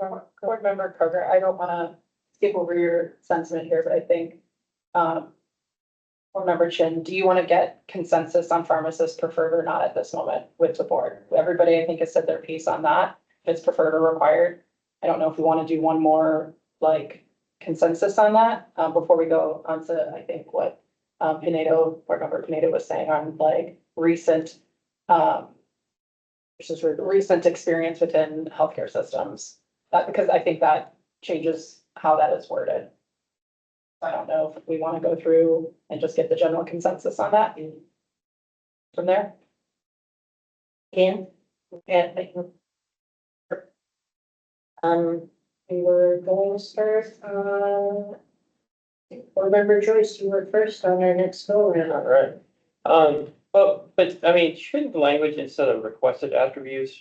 Board Member Kroger, I don't wanna skip over your sentiment here, but I think, Board Member Chin, do you wanna get consensus on pharmacist preferred or not at this moment with the board? Everybody, I think, has said their piece on that, if it's preferred or required. I don't know if we wanna do one more, like, consensus on that, before we go on to, I think, what, Board Member Pinedo was saying on, like, recent, recent experience within healthcare systems. Because I think that changes how that is worded. I don't know if we want to go through and just get the general consensus on that from there.
Can, we were going to start, Board Member Joyce, you were first on our next go
All
around.
right. But I mean, shouldn't the language instead of requested attributes,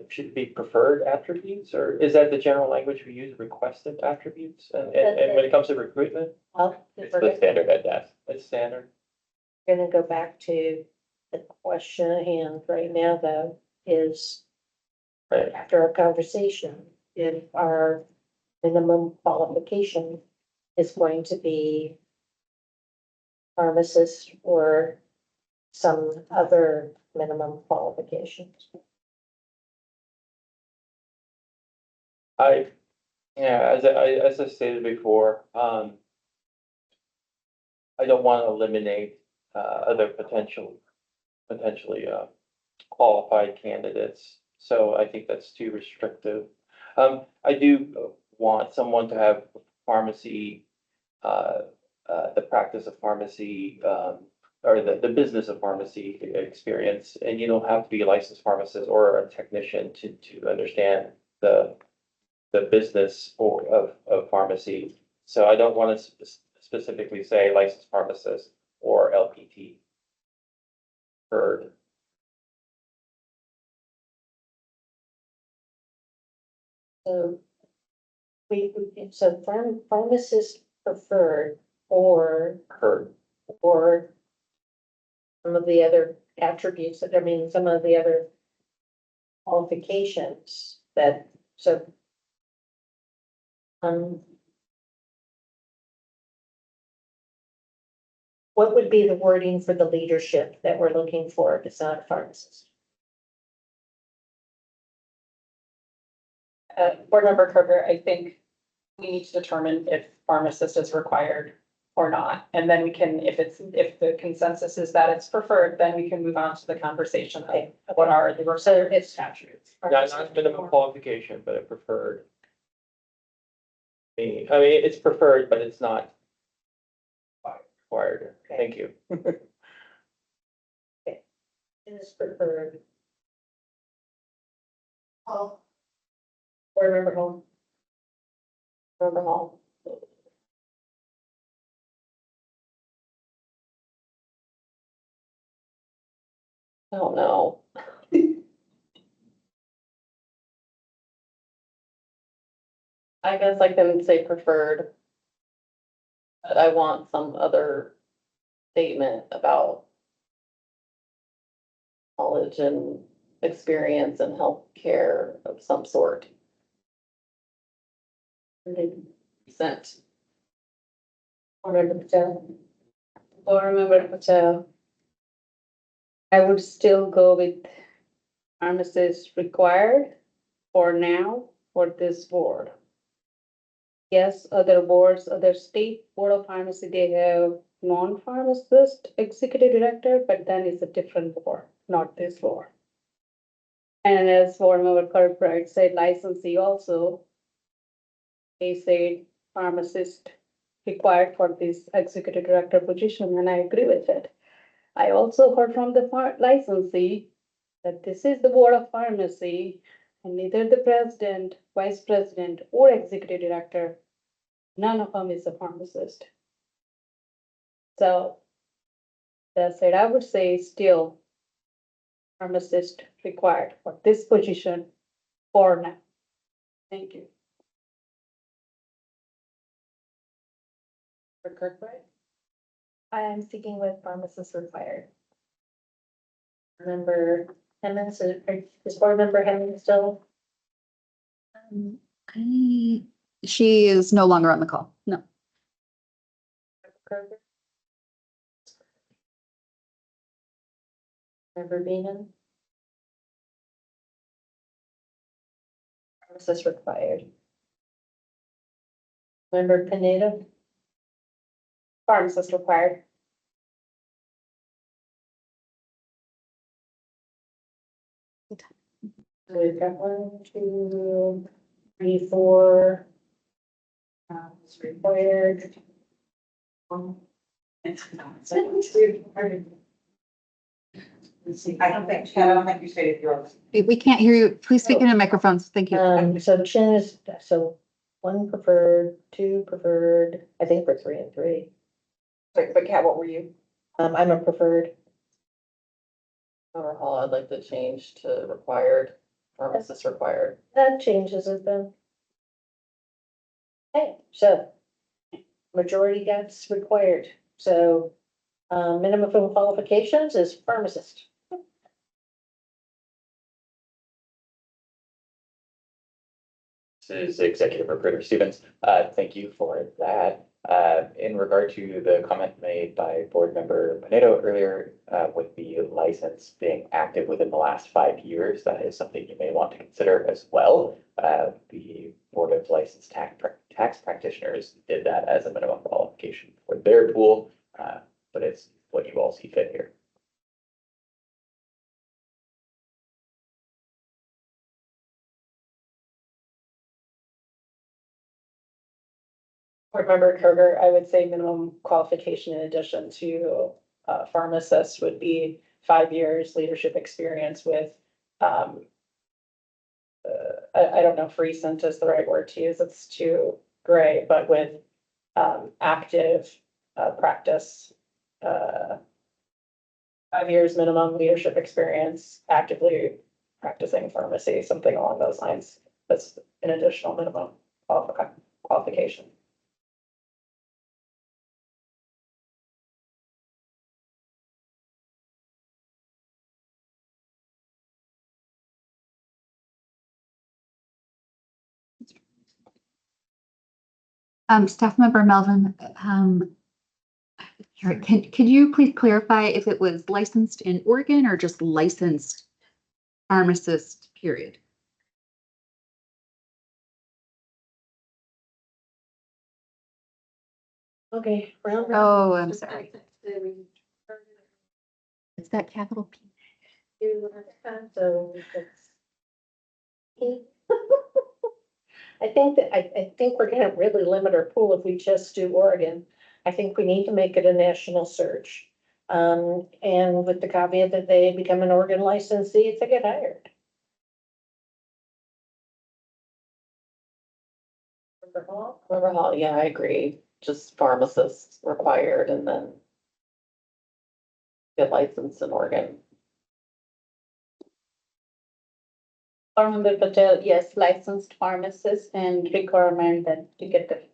should it be preferred attributes? Or is that the general language we use, requested attributes? And when it comes to recruitment,
It's the standard at that.
it's standard.
Gonna go back to the question at hand right now, though, is
Right.
after our conversation, if our minimum qualification is going to be pharmacist or some other minimum qualifications.
As I stated before, I don't want to eliminate, other potentially, qualified candidates. So I think that's too restrictive. I do want someone to have pharmacy, the practice of pharmacy, or the business of pharmacy experience. And you don't have to be a licensed pharmacist or a technician to understand the business of pharmacy. So I don't want to specifically say licensed pharmacist or LPT. Heard.
So pharmacist preferred or
Heard.
some of the other attributes that, I mean, some of the other qualifications that, so. What would be the wording for the leadership that we're looking for if it's not a pharmacist?
Board Member Kroger, I think we need to determine if pharmacist is required or not. And then we can, if the consensus is that it's preferred, then we can move on to the conversation of what are the required statutes.
Not minimum qualification, but a preferred. I mean, it's preferred, but it's not required. Thank you.
It is preferred. Hall. Board Member Hall. Member Hall.
I don't know. I guess I can say preferred. But I want some other statement about knowledge and experience in healthcare of some sort. Sent.
Board Member Patel. Board Member Patel. I would still go with pharmacist required for now for this board. Yes, other boards, other state board of pharmacy, they have non-pharmacist executive director, but then it's a different board, not this board. And as Board Member Kirkbride said, licensee also. They said pharmacist required for this executive director position, and I agree with it. I also heard from the licensee that this is the board of pharmacy, and neither the president, vice president, or executive director, none of them is a pharmacist. So that said, I would say still pharmacist required for this position for now. Thank you. For Kirkbride?
I am sticking with pharmacist required.
Member Hemmings, is Board Member Hemmings still?
Okay. She is no longer on the call. No.
Member Beenan,
Pharmacist required.
member Pineda,
Pharmacist required.
so we've got 1, 2, 3, 4. It's required.
I don't think you stated yours.
We can't hear you. Please speak into microphones. Thank you.
So Chin is, so 1 preferred, 2 preferred, I think we're 3 and 3.
But Kat, what were you?
I'm a preferred.
Overall, I'd like to change to required, pharmacist required.
That changes it then. Okay, so majority gets required, so minimum qualifications is pharmacist.
This is Executive Recruiter Stevens. Thank you for that. In regard to the comment made by Board Member Pinedo earlier, with the license being active within the last 5 years, that is something you may want to consider as well. The Board of Licensed Tax Practitioners did that as a minimum qualification for their pool, but it's what you all see fit here.
Board Member Kroger, I would say minimum qualification in addition to pharmacist would be 5 years leadership experience with I don't know if recent is the right word to use, it's too gray, but with active practice. 5 years minimum leadership experience, actively practicing pharmacy, something along those lines. That's an additional minimum qualification.
Staff member Melvin, sorry, could you please clarify if it was licensed in Oregon or just licensed pharmacist, period?
Okay, round.
Oh, I'm sorry. Is that capital P?
So it's. I think we're gonna really limit our pool if we just do Oregon. I think we need to make it a national search. And with the caveat that they become an Oregon licensee if they get hired.
Overall, yeah, I agree. Just pharmacists required and then get licensed in Oregon.
Member Patel, yes, licensed pharmacist and requirement that you get the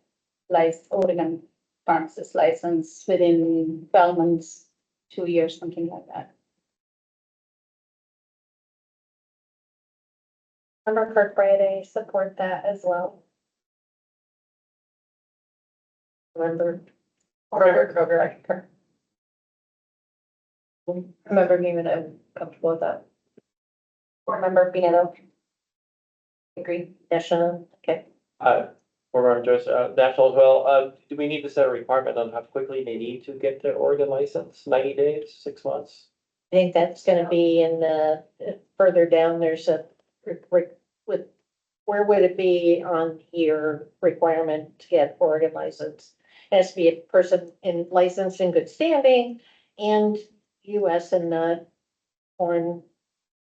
Oregon pharmacist license within 12 months, 2 years, something like that.
Member Kirkbride, I support that as well.
Remember,
Kroger, I concur. Member Neiman, I'm comfortable with that.
Board Member Pinedo. Agree.
national, okay.
We're on just, national as well. Do we need to set a requirement on how quickly they need to get their Oregon license? 90 days, 6 months?
I think that's gonna be in the, further down, there's a, with, where would it be on here requirement to get Oregon license? It has to be a person in licensed in good standing and US and not foreign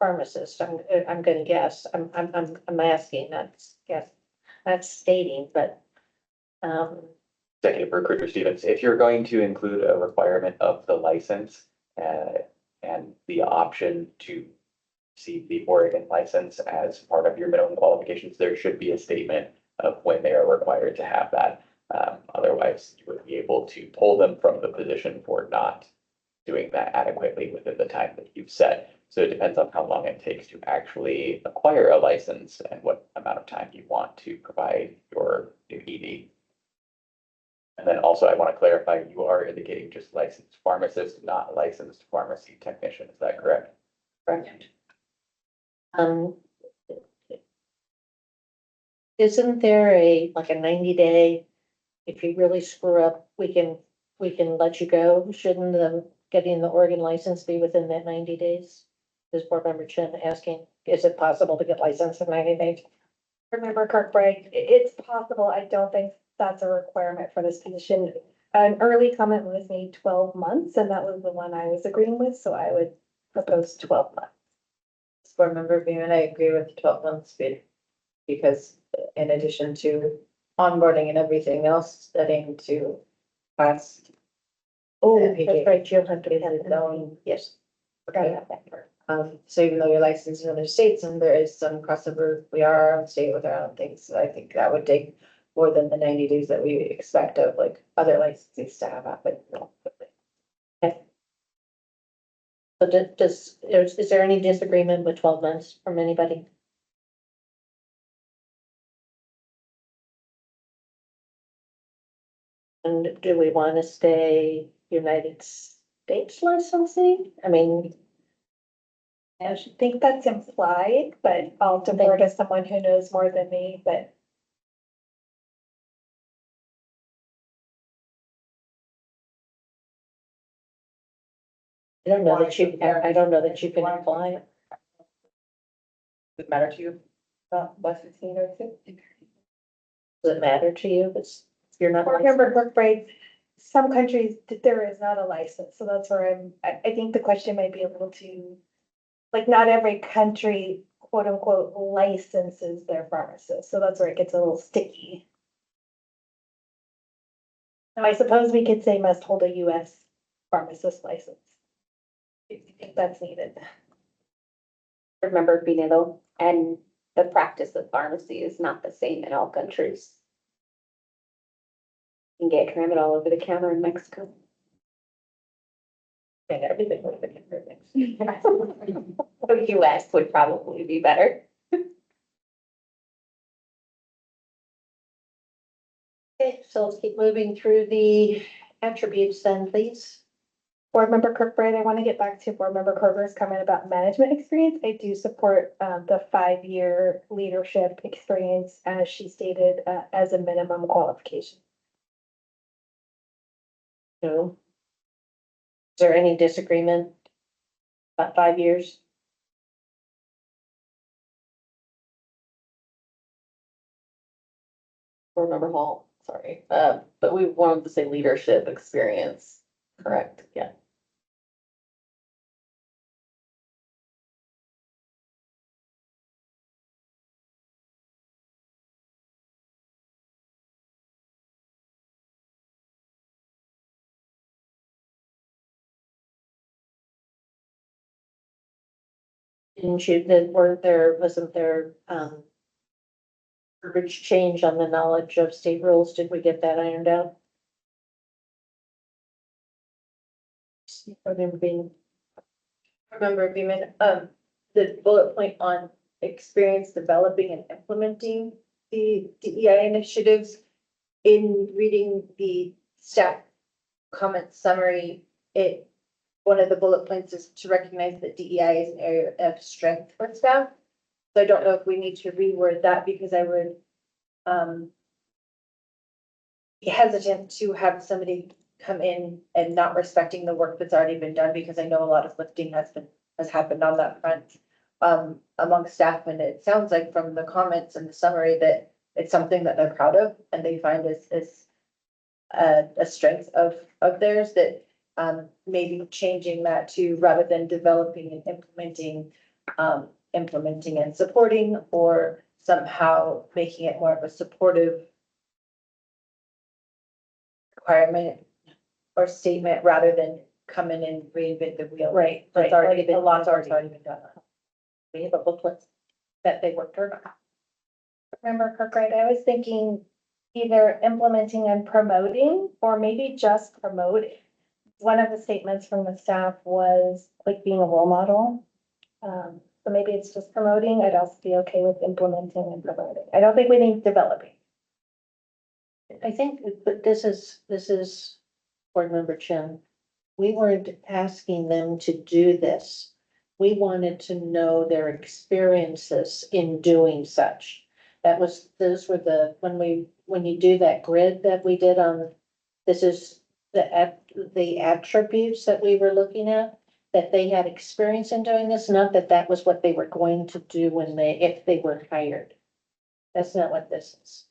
pharmacist. I'm gonna guess, I'm asking, that's stating, but,
Executive Recruiter Stevens, if you're going to include a requirement of the license, and the option to see the Oregon license as part of your minimum qualifications, there should be a statement of when they are required to have that. Otherwise, you would be able to pull them from the position for not doing that adequately within the time that you've set. So it depends on how long it takes to actually acquire a license and what amount amount of time you want to provide your new ED. And then also I want to clarify, you are indicating just licensed pharmacist, not licensed pharmacy technician. Is that correct?
Correct. Isn't there like a 90-day, if you really screw up, we can let you go? Shouldn't getting the Oregon license be within that 90 days? Is Board Member Chen asking, is it possible to get licensed in 90 days?
Remember Kirkbride, it's possible. I don't think that's a requirement for this position. An early comment was made 12 months, and that was the one I was agreeing with, so I would propose 12 months.
Board Member Beaman, I agree with 12 months speed. Because in addition to onboarding and everything else, studying to pass.
Oh,
FPJ
that's right, you'll have to
is
have
its
it
own,
Yes. Forgot about that part.
so even though you're licensed in other states and there is some crossover, we are our own state with our own things. So I think that would take more than the 90 days that we expect of like other licenses to have happen.
So is there any disagreement with 12 months from anybody? And do we want to stay United States licensing? I mean,
I think that's implied, but I'll defer to someone who knows more than me, but
I don't know that you can apply.
Does it matter to you? Licensing or anything?
Does it matter to you if you're not?
remember Kirkbride, some countries, there is not a license, so that's where I think the question might be a little too, like, not every country, quote unquote, licenses their pharmacists, so that's where it gets a little sticky. Now, I suppose we could say must hold a US pharmacist license. If you think that's needed.
Remember Binero, and the practice of pharmacy is not the same in all countries. You can get Tramadol over the counter in Mexico.
And everything would be
The US would probably be better.
Okay, so let's keep moving through the attributes then, please.
Board Member Kirkbride, I want to get back to Board Member Kroger's comment about management experience. I do support the 5-year leadership experience, as she stated, as a minimum qualification.
No. Is there any disagreement about 5 years?
Board Member Hall, sorry, but we wanted to say leadership experience, correct? Yeah.
Didn't you, wasn't there, verbiage change on the knowledge of state rules? Did we get that ironed out?
Remember Beaman, the bullet point on experience developing and implementing the DEI initiatives. In reading the staff comment summary, one of the bullet points is to recognize that DEI is an area of strength for staff. So I don't know if we need to reword that, because I would be hesitant to have somebody come in and not respecting the work that's already been done, because I know a lot of lifting has happened on that front among staff, and it sounds like from the comments and the summary that it's something that they're proud of and they find is a strength of theirs, that maybe changing that to, rather than developing and implementing and supporting, or somehow making it more of a supportive requirement or statement, rather than come in and reinvent the wheel.
Right,
That's
right.
already been, a lot's already been done.
We have a booklet that they worked on.
Remember Kirkbride, I was thinking either implementing and promoting, or maybe just promoting. One of the statements from the staff was like being a role model. So maybe it's just promoting. I'd also be okay with implementing and promoting. I don't think we need developing.
I think, but this is Board Member Chen. We weren't asking them to do this. We wanted to know their experiences in doing such. Those were when you do that grid that we did on, this is the attributes that we were looking at, that they had experience in doing this, not that that was what they were going to do if they were hired. That's not what this is.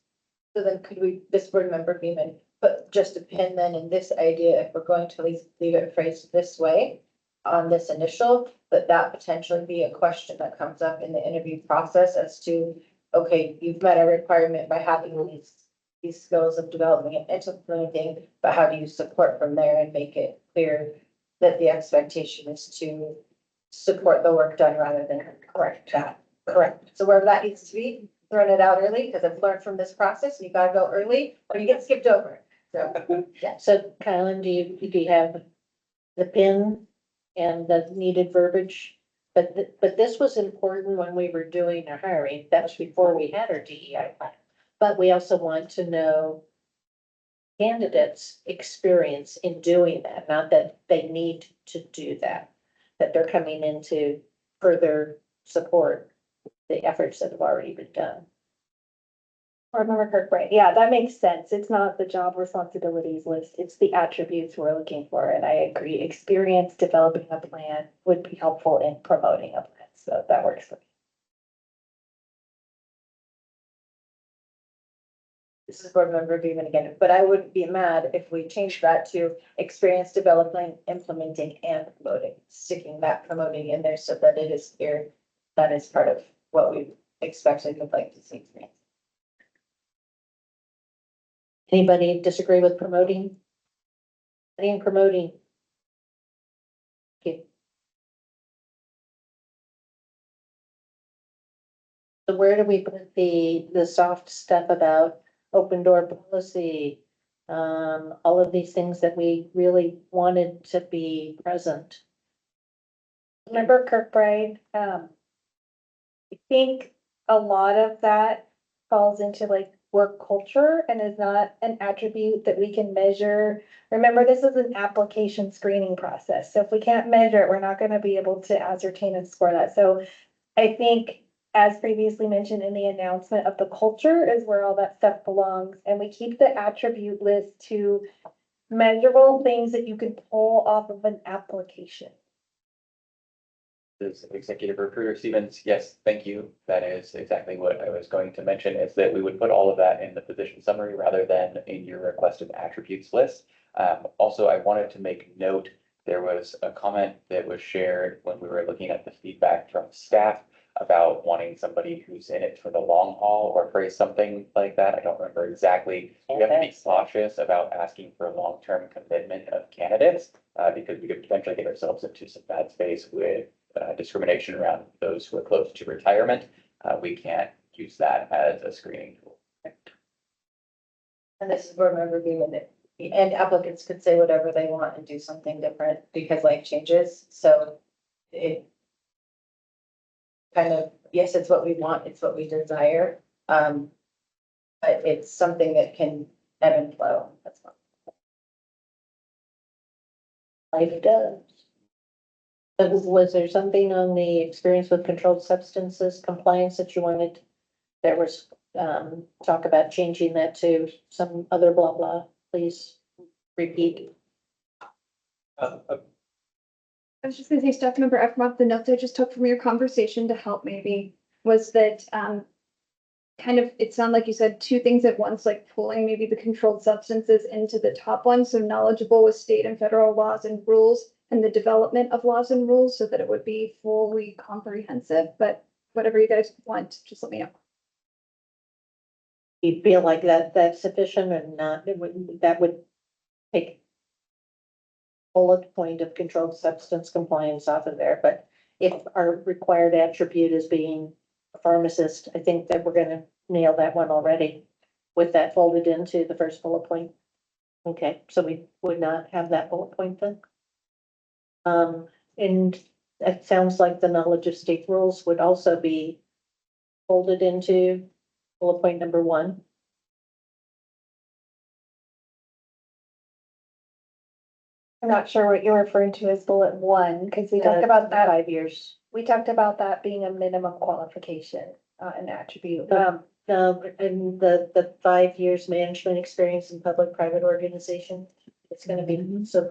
So then could we, this board member Beeman, put just a pin then in this idea, if we're going to leave it phrased this way on this initial, but that potentially be a question that comes up in the interview process as to, okay, you've met a requirement by having these skills of developing and implementing, but how do you support from there and make it clear that the expectation is to support the work done rather than correct that? Correct. So wherever that needs to be, throwing it out early, because I've learned from this process, you gotta go early or you get skipped over. So, yeah.
So Kylan, do you have the pin and the needed verbiage? But this was important when we were doing our hiring. That was before we had our DEI plan. But we also want to know candidates' experience in doing that, not that they need to do that, that they're coming in to further support the efforts that have already been done.
Board member Kirkbride, yeah, that makes sense. It's not the job responsibilities list, it's the attributes we're looking for, and I agree, experience developing a plan would be helpful in promoting a plan, so that works for me. This is board member Beeman again, but I wouldn't be mad if we changed that to experience developing, implementing, and promoting, sticking that promoting in there so that it is clear that is part of what we expect and would like to see.
Anybody disagree with promoting? Any promoting? Okay. So where do we put the soft stuff about open door policy? All of these things that we really wanted to be present.
Member Kirkbride, I think a lot of that falls into like work culture and is not an attribute that we can measure. Remember, this is an application screening process. So if we can't measure it, we're not gonna be able to ascertain and score that. So I think, as previously mentioned in the announcement of the culture is where all that stuff belongs. And we keep the attribute list to measurable things that you can pull off of an application.
This Executive Recruiter Stevens, yes, thank you. That is exactly what I was going to mention, is that we would put all of that in the position summary rather than in your requested attributes list. Also, I wanted to make note, there was a comment that was shared when we were looking at the feedback from staff about wanting somebody who's in it for the long haul or phrase something like that. I don't remember exactly. We have to be cautious about asking for long-term commitment of candidates, because we could potentially get ourselves into some bad space with discrimination around those who are close to retirement. We can't use that as a screening tool.
And this is board member Beeman, and applicants could say whatever they want and do something different because life changes. So it kind of, yes, it's what we want, it's what we desire. But it's something that can ebb and flow. That's fine.
Life does. But was there something on the experience with controlled substances compliance that you wanted? There was, talk about changing that to some other blah, blah, please repeat.
I was just gonna say, staff member Efroff, the notes I just took from your conversation to help maybe was that, kind of, it sounded like you said two things at once, like pulling maybe the controlled substances into the top one. So knowledgeable with state and federal laws and rules and the development of laws and rules so that it would be fully comprehensive, but whatever you guys want, just let me know.
You feel like that's sufficient or not? That would take bullet point of controlled substance compliance off of there, but if our required attribute is being a pharmacist, I think that we're gonna nail that one already with that folded into the first bullet point. Okay, so we would not have that bullet point then. And it sounds like the knowledge of state rules would also be folded into bullet point number 1.
I'm not sure what you're referring to as bullet 1, because we talked about that.
5 years.
We talked about that being a minimum qualification, an attribute.
No, in the 5 years management experience in public-private organization, it's gonna be so.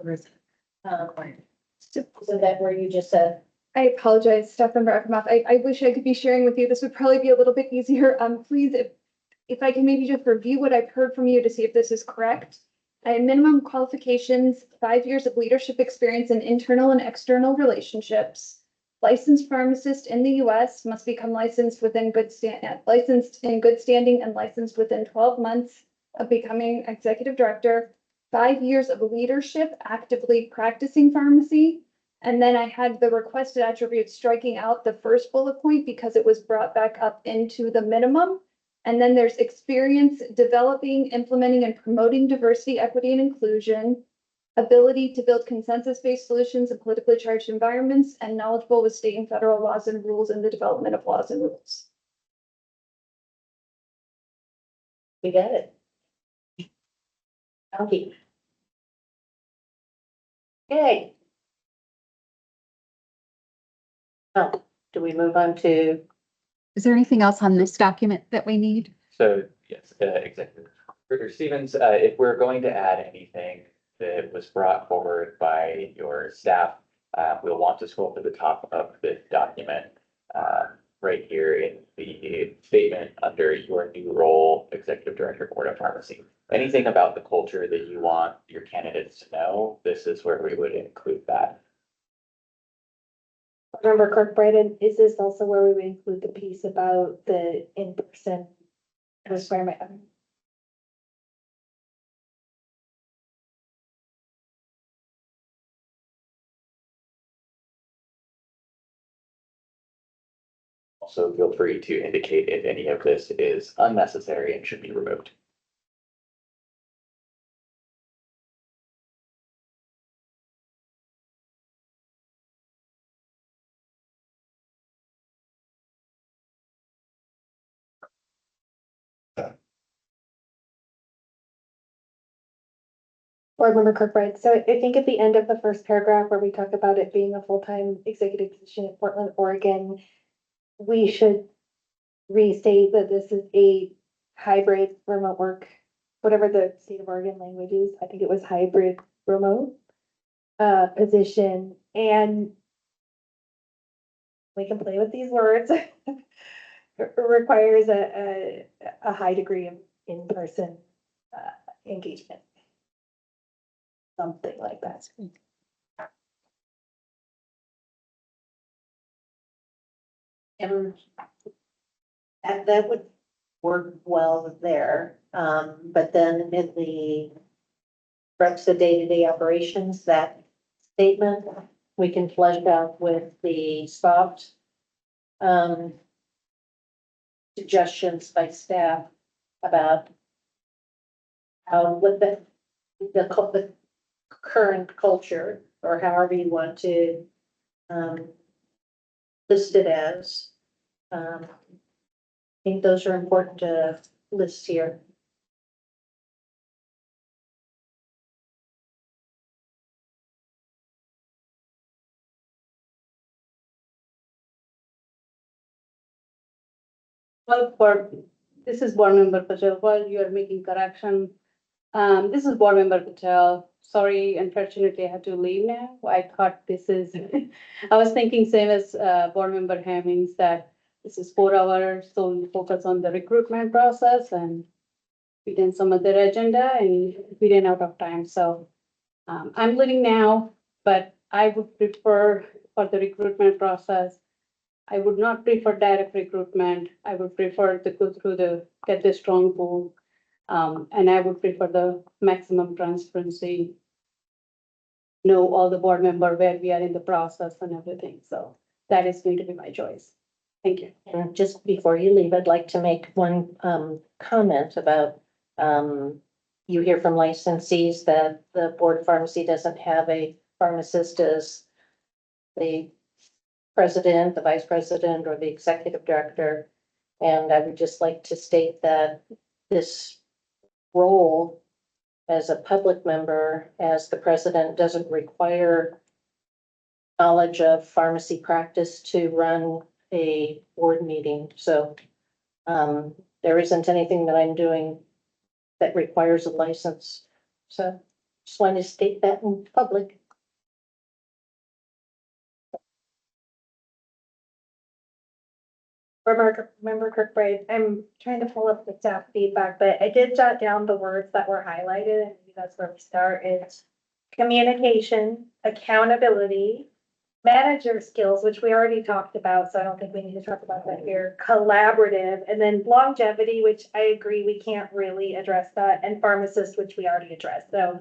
So that where you just said,
I apologize, staff member Ephramoff. I wish I could be sharing with you. This would probably be a little bit easier. Please, if I can maybe just review what I've heard from you to see if this is correct. I had minimum qualifications, 5 years of leadership experience in internal and external relationships. Licensed pharmacist in the US must become licensed licensed in good standing and licensed within 12 months of becoming executive director. 5 years of leadership actively practicing pharmacy. And then I had the requested attribute striking out the first bullet point because it was brought back up into the minimum. And then there's experience developing, implementing, and promoting diversity, equity, and inclusion, ability to build consensus-based solutions in politically charged environments, and knowledgeable with state and federal laws and rules in the development of laws and rules.
we got it. Okay. Okay. Now, do we move on to,
Is there anything else on this document that we need?
So, yes, Executive Director Stevens, if we're going to add anything that was brought forward by your staff, we'll want to scroll to the top of the document, right here in the statement under your new role, Executive Director, Board of Pharmacy. Anything about the culture that you want your candidates to know, this is where we would include that.
Member Kirkbride, is this also where we would include the piece about the in-person requirement?
Also, feel free to indicate if any of this is unnecessary and should be removed.
Board Member Kirkbride, so I think at the end of the first paragraph where we talk about it being a full-time executive position in Portland, Oregon, we should restate that this is a hybrid remote work, whatever the state of Oregon language is. I think it was hybrid remote position, and we can play with these words. Requires a high degree of in-person engagement. Something like that.
and that would work well there. But then in the reps of day-to-day operations, that statement, we can flesh out with the soft suggestions by staff about how, what the current culture, or however you want to list it as. I think those are important to list here.
Well, this is Board Member Patel, while you are making correction, this is Board Member Patel. Sorry, unfortunately, I have to leave now. I thought this is, I was thinking same as Board Member Hemmings, that this is 4 hours, so we focus on the recruitment process and we did some other agenda and we ran out of time. So I'm leaving now, but I would prefer for the recruitment process, I would not prefer direct recruitment. I would prefer to go through get the strong pool. And I would prefer the maximum transparency. Know all the board member where we are in the process and everything. So that is going to be my choice. Thank you.
And just before you leave, I'd like to make one comment about you hear from licensees that the Board of Pharmacy doesn't have a pharmacist as they president, the vice president, or the executive director. And I would just like to state that this role as a public member, as the president, doesn't require knowledge of pharmacy practice to run a board meeting. So there isn't anything that I'm doing that requires a license. So just wanted to state that in public.
Member Kirkbride, I'm trying to pull up the staff feedback, but I did jot down the words that were highlighted, and maybe that's where we start is communication, accountability, manager skills, which we already talked about, so I don't think we need to talk about that here, collaborative, and then longevity, which I agree we can't really address that, and pharmacist, which we already addressed. So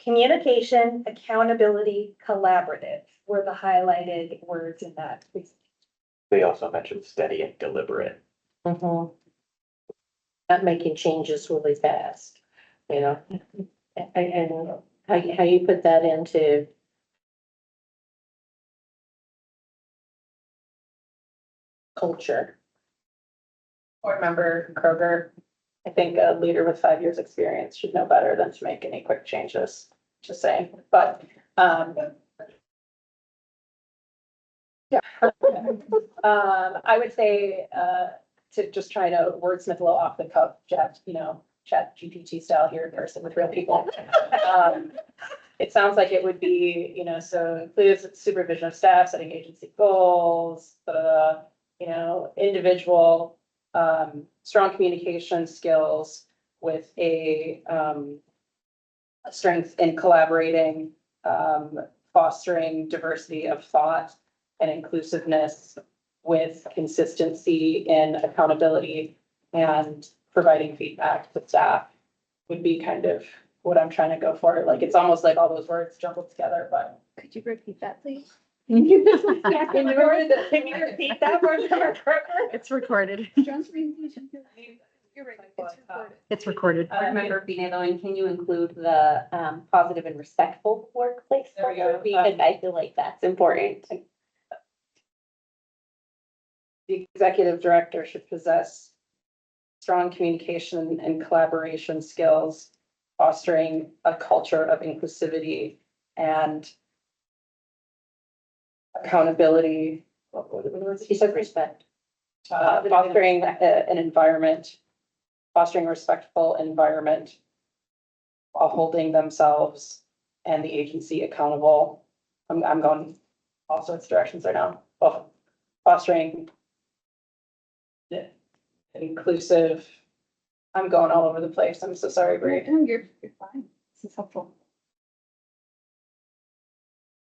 communication, accountability, collaborative were the highlighted words in that.
They also mentioned steady and deliberate.
Not making changes really fast, you know, and how you put that into culture.
Board member Kroger, I think a leader with 5 years' experience should know better than to make any quick changes, just saying, but, yeah. I would say, to just try to wordsmith a little off the cuff, chat GPT style here in person with real people. It sounds like it would be, so includes supervision of staff, setting agency goals, individual, strong communication skills with a strength in collaborating, fostering diversity of thought and inclusiveness with consistency and accountability and providing feedback to staff would be kind of what I'm trying to go for. Like, it's almost like all those words jumbled together, but.
Could you repeat that, please?
Can you repeat that for Member Kroger?
It's recorded.
John's presentation. You're right, it's recorded.
It's recorded.
I remember Pinelo, and can you include the positive and respectful workplace
There we
culture?
go.
Because I feel like that's important.
The executive director should possess strong communication and collaboration skills, fostering a culture of inclusivity and accountability. What were the words?
He said respect.
Fostering an environment, fostering a respectful environment while holding themselves and the agency accountable. I'm going all sorts of directions right now. Well, fostering inclusive. I'm going all over the place. I'm so sorry, Bree.
You're fine. This is helpful.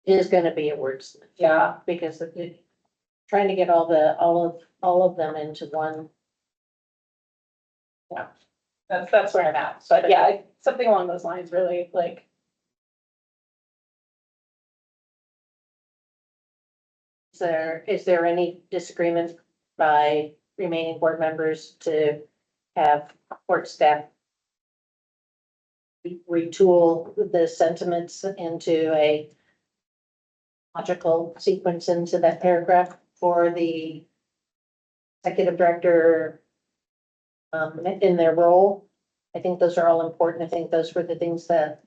It is gonna be a wordsmith.
Yeah.
Because of it, trying to get all of them into one.
That's where I'm at. But yeah, something along those lines, really, like.
Is there any disagreement by remaining board members to have court staff retool the sentiments into a logical sequence into that paragraph for the executive director in their role? I think those are all important. I think those were the things that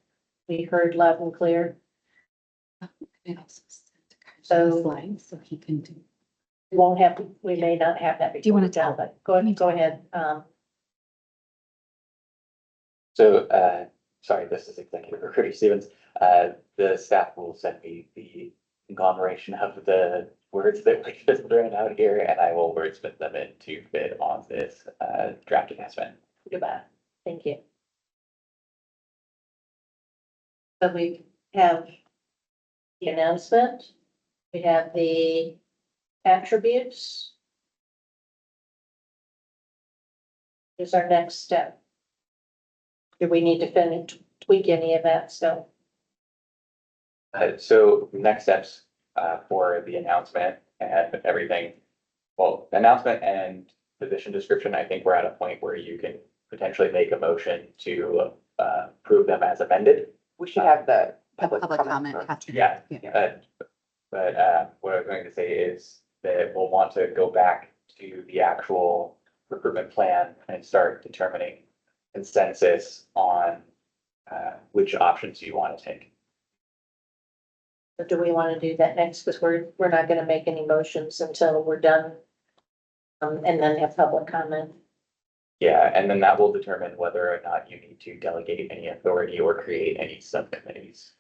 we heard loud and clear. So-
Slides, so he can do.
We may not have that.
Do you want to
before,
tell?
but go ahead.
So, sorry, this is Executive Recruiter Stevens. The staff will send me the conglomeration of the words that we just thrown out here, and I will wordsmith them in to fit on this draft announcement.
Goodbye. Thank you. So we have the announcement. We have the attributes. Is our next step. Do we need to tweak any of that still?
So next steps for the announcement and everything. Well, announcement and position description, I think we're at a point where you can potentially make a motion to approve them as amended.
We should have the
Public
public
comment.
comment.
has to-
Yeah. But what I was going to say is that we'll want to go back to the actual recruitment plan and start determining consensus on which options you want to take.
Or do we want to do that next? Because we're not going to make any motions until we're done. And then have public comment.
Yeah, and then that will determine whether or not you need to delegate any authority or create any subcommittees.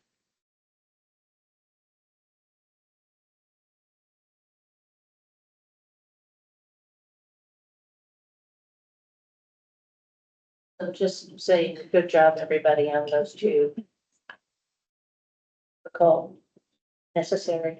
So just say good job, everybody, on those two. Call necessary.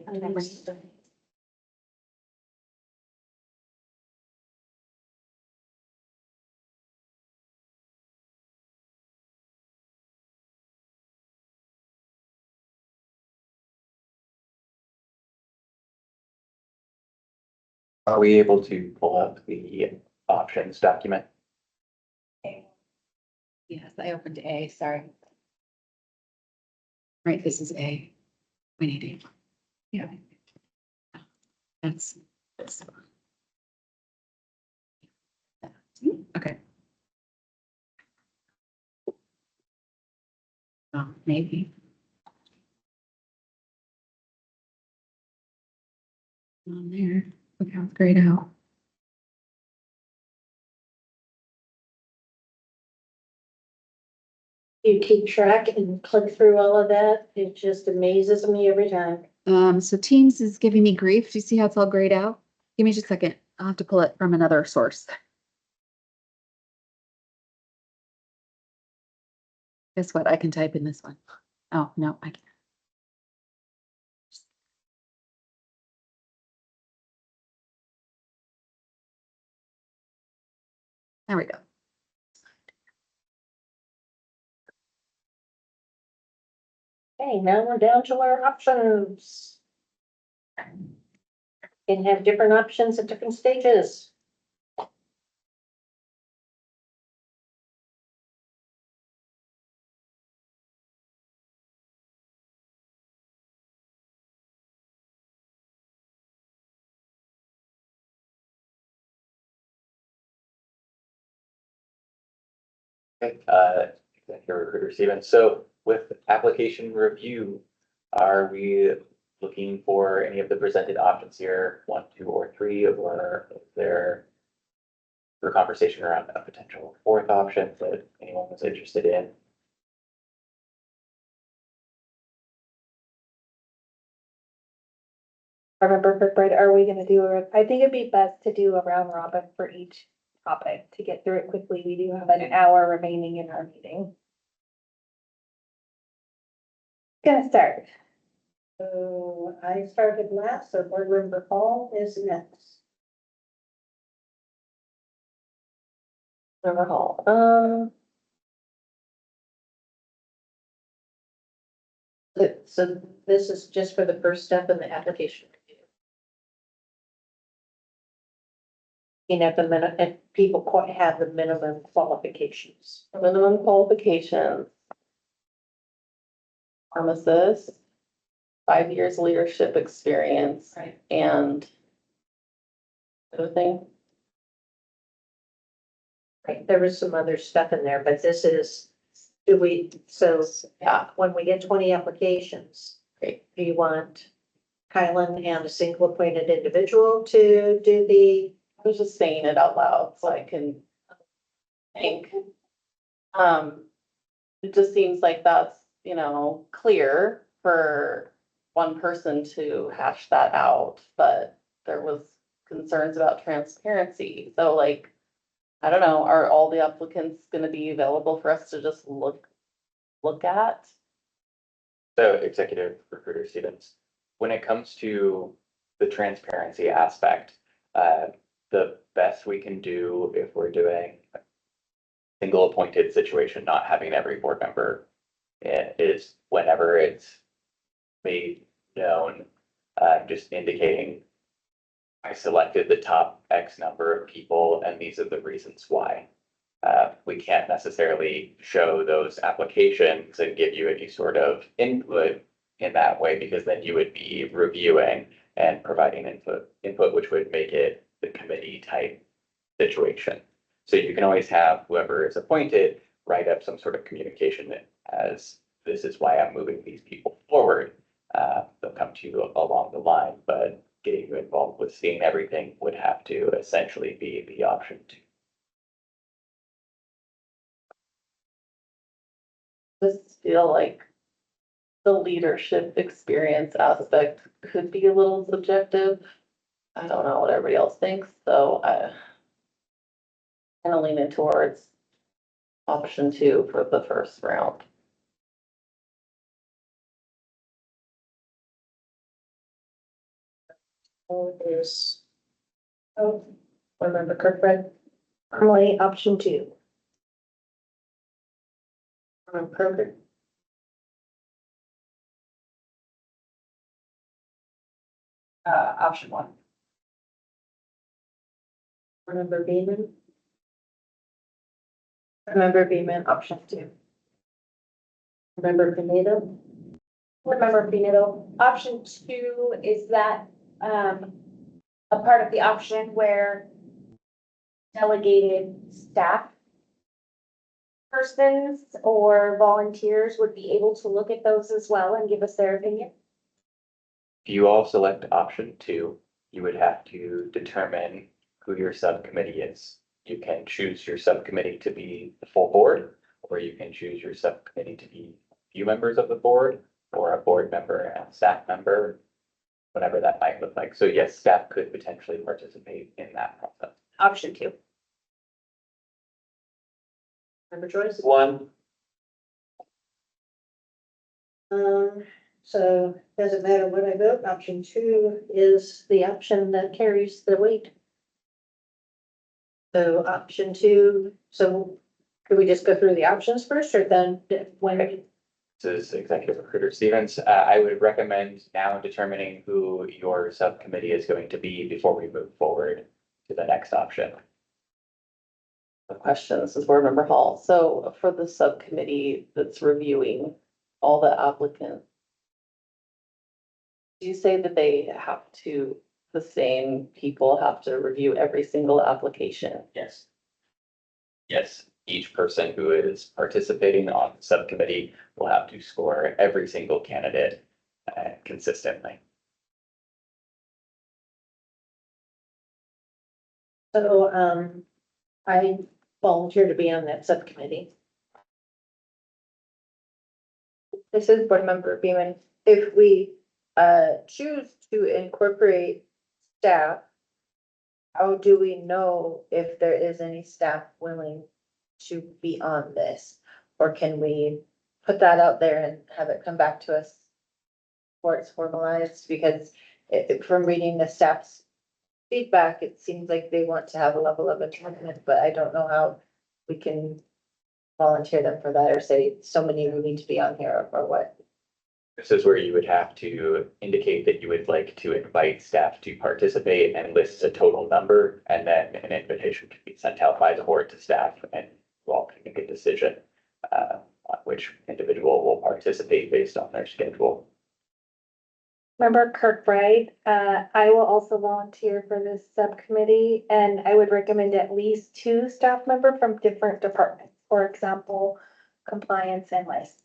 Are we able to pull up the options document?
Yes, I opened A, sorry. Right, this is A. We need A. Yeah. That's this one. Okay. Oh, maybe. On there, look how it's grayed out.
You keep track and click through all of that. It just amazes me every time.
So Teams is giving me grief. Do you see how it's all grayed out? Give me just a second. I'll have to pull it from another source. Guess what? I can type in this one. Oh, no, I can't. There we go.
Okay, now we're down to our options. Can have different options at different stages.
Executive Recruiter Stevens. So with application review, are we looking for any of the presented options here, 1, 2, or 3, or is there for conversation around a potential 4th option that anyone was interested in?
I remember, right, are we gonna do I think it'd be best to do a round robin for each topic to get through it quickly. We do have an hour remaining in our meeting. Gonna start.
So I started last, so board member Hall is next. Member Hall, so this is just for the first step in the application review. You know, if people quite have the minimum qualifications.
Minimum qualifications. Pharmacist, 5 years leadership experience.
Right.
And other thing,
Right, there was some other stuff in there, but this is,
yeah,
when we get 20 applications,
great.
do you want Kylan and a single appointed individual to do the,
I was just saying it out loud so I can think. It just seems like that's, clear for one person to hash that out, but there was concerns about transparency. So like, I don't know, are all the applicants gonna be available for us to just look at?
So Executive Recruiter Stevens, when it comes to the transparency aspect, the best we can do if we're doing a single appointed situation, not having every board member, is whenever it's made known, just indicating I selected the top X number of people and these are the reasons why. We can't necessarily show those applications and give you any sort of input in that way, because then you would be reviewing and providing input which would make it the committee type situation. So you can always have whoever is appointed write up some sort of communication as this is why I'm moving these people forward. They'll come to you along the line, but getting you involved with seeing everything would have to essentially be the option two.
Just feel like the leadership experience aspect could be a little subjective. I don't know what everybody else thinks, so I kind of leaning towards option 2 for the first round.
There's, board member Kirkbride. Emily, option 2.
Kroger.
Option 1.
Member Beeman. Member Beeman, option 2. Member Pineda.
Board member Benito, option 2, is that, a part of the option where delegated staff persons or volunteers would be able to look at those as well and give us their opinion?
If you all select option 2, you would have to determine who your subcommittee is. You can choose your subcommittee to be the full board, or you can choose your subcommittee to be a few members of the board, or a board member and a staff member, whatever that might look like. So yes, staff could potentially participate in that process.
Option 2.
Member Joyce.
1.
So doesn't matter what I vote, option 2 is the option that carries the weight. So option 2, so could we just go through the options first, or then when?
This is Executive Recruiter Stevens. I would recommend now determining who your subcommittee is going to be before we move forward to the next option.
The question, this is Board Member Hall. So for the subcommittee that's reviewing all the applicants, do you say that they have to, the same people have to review every single application?
Yes. Yes, each person who is participating on the subcommittee will have to score every single candidate consistently.
So, I volunteer to be on that subcommittee.
This is board member Beeman.
If we, choose to incorporate staff, how do we know if there is any staff willing to be on this? Or can we put that out there and have it come back to us before it's formalized? Because from reading the staff's feedback, it seems like they want to have a level of attachment, but I don't know how we can volunteer them for that or say so many who need to be on here or what.
This is where you would have to indicate that you would like to invite staff to participate and list a total number, and then an invitation can be sent out by the board to staff, and you all can make a decision on which individual will participate based on their schedule.
Member Kirkbride, I will also volunteer for this subcommittee, and I would recommend at least 2 staff members from different departments, for example, compliance and license.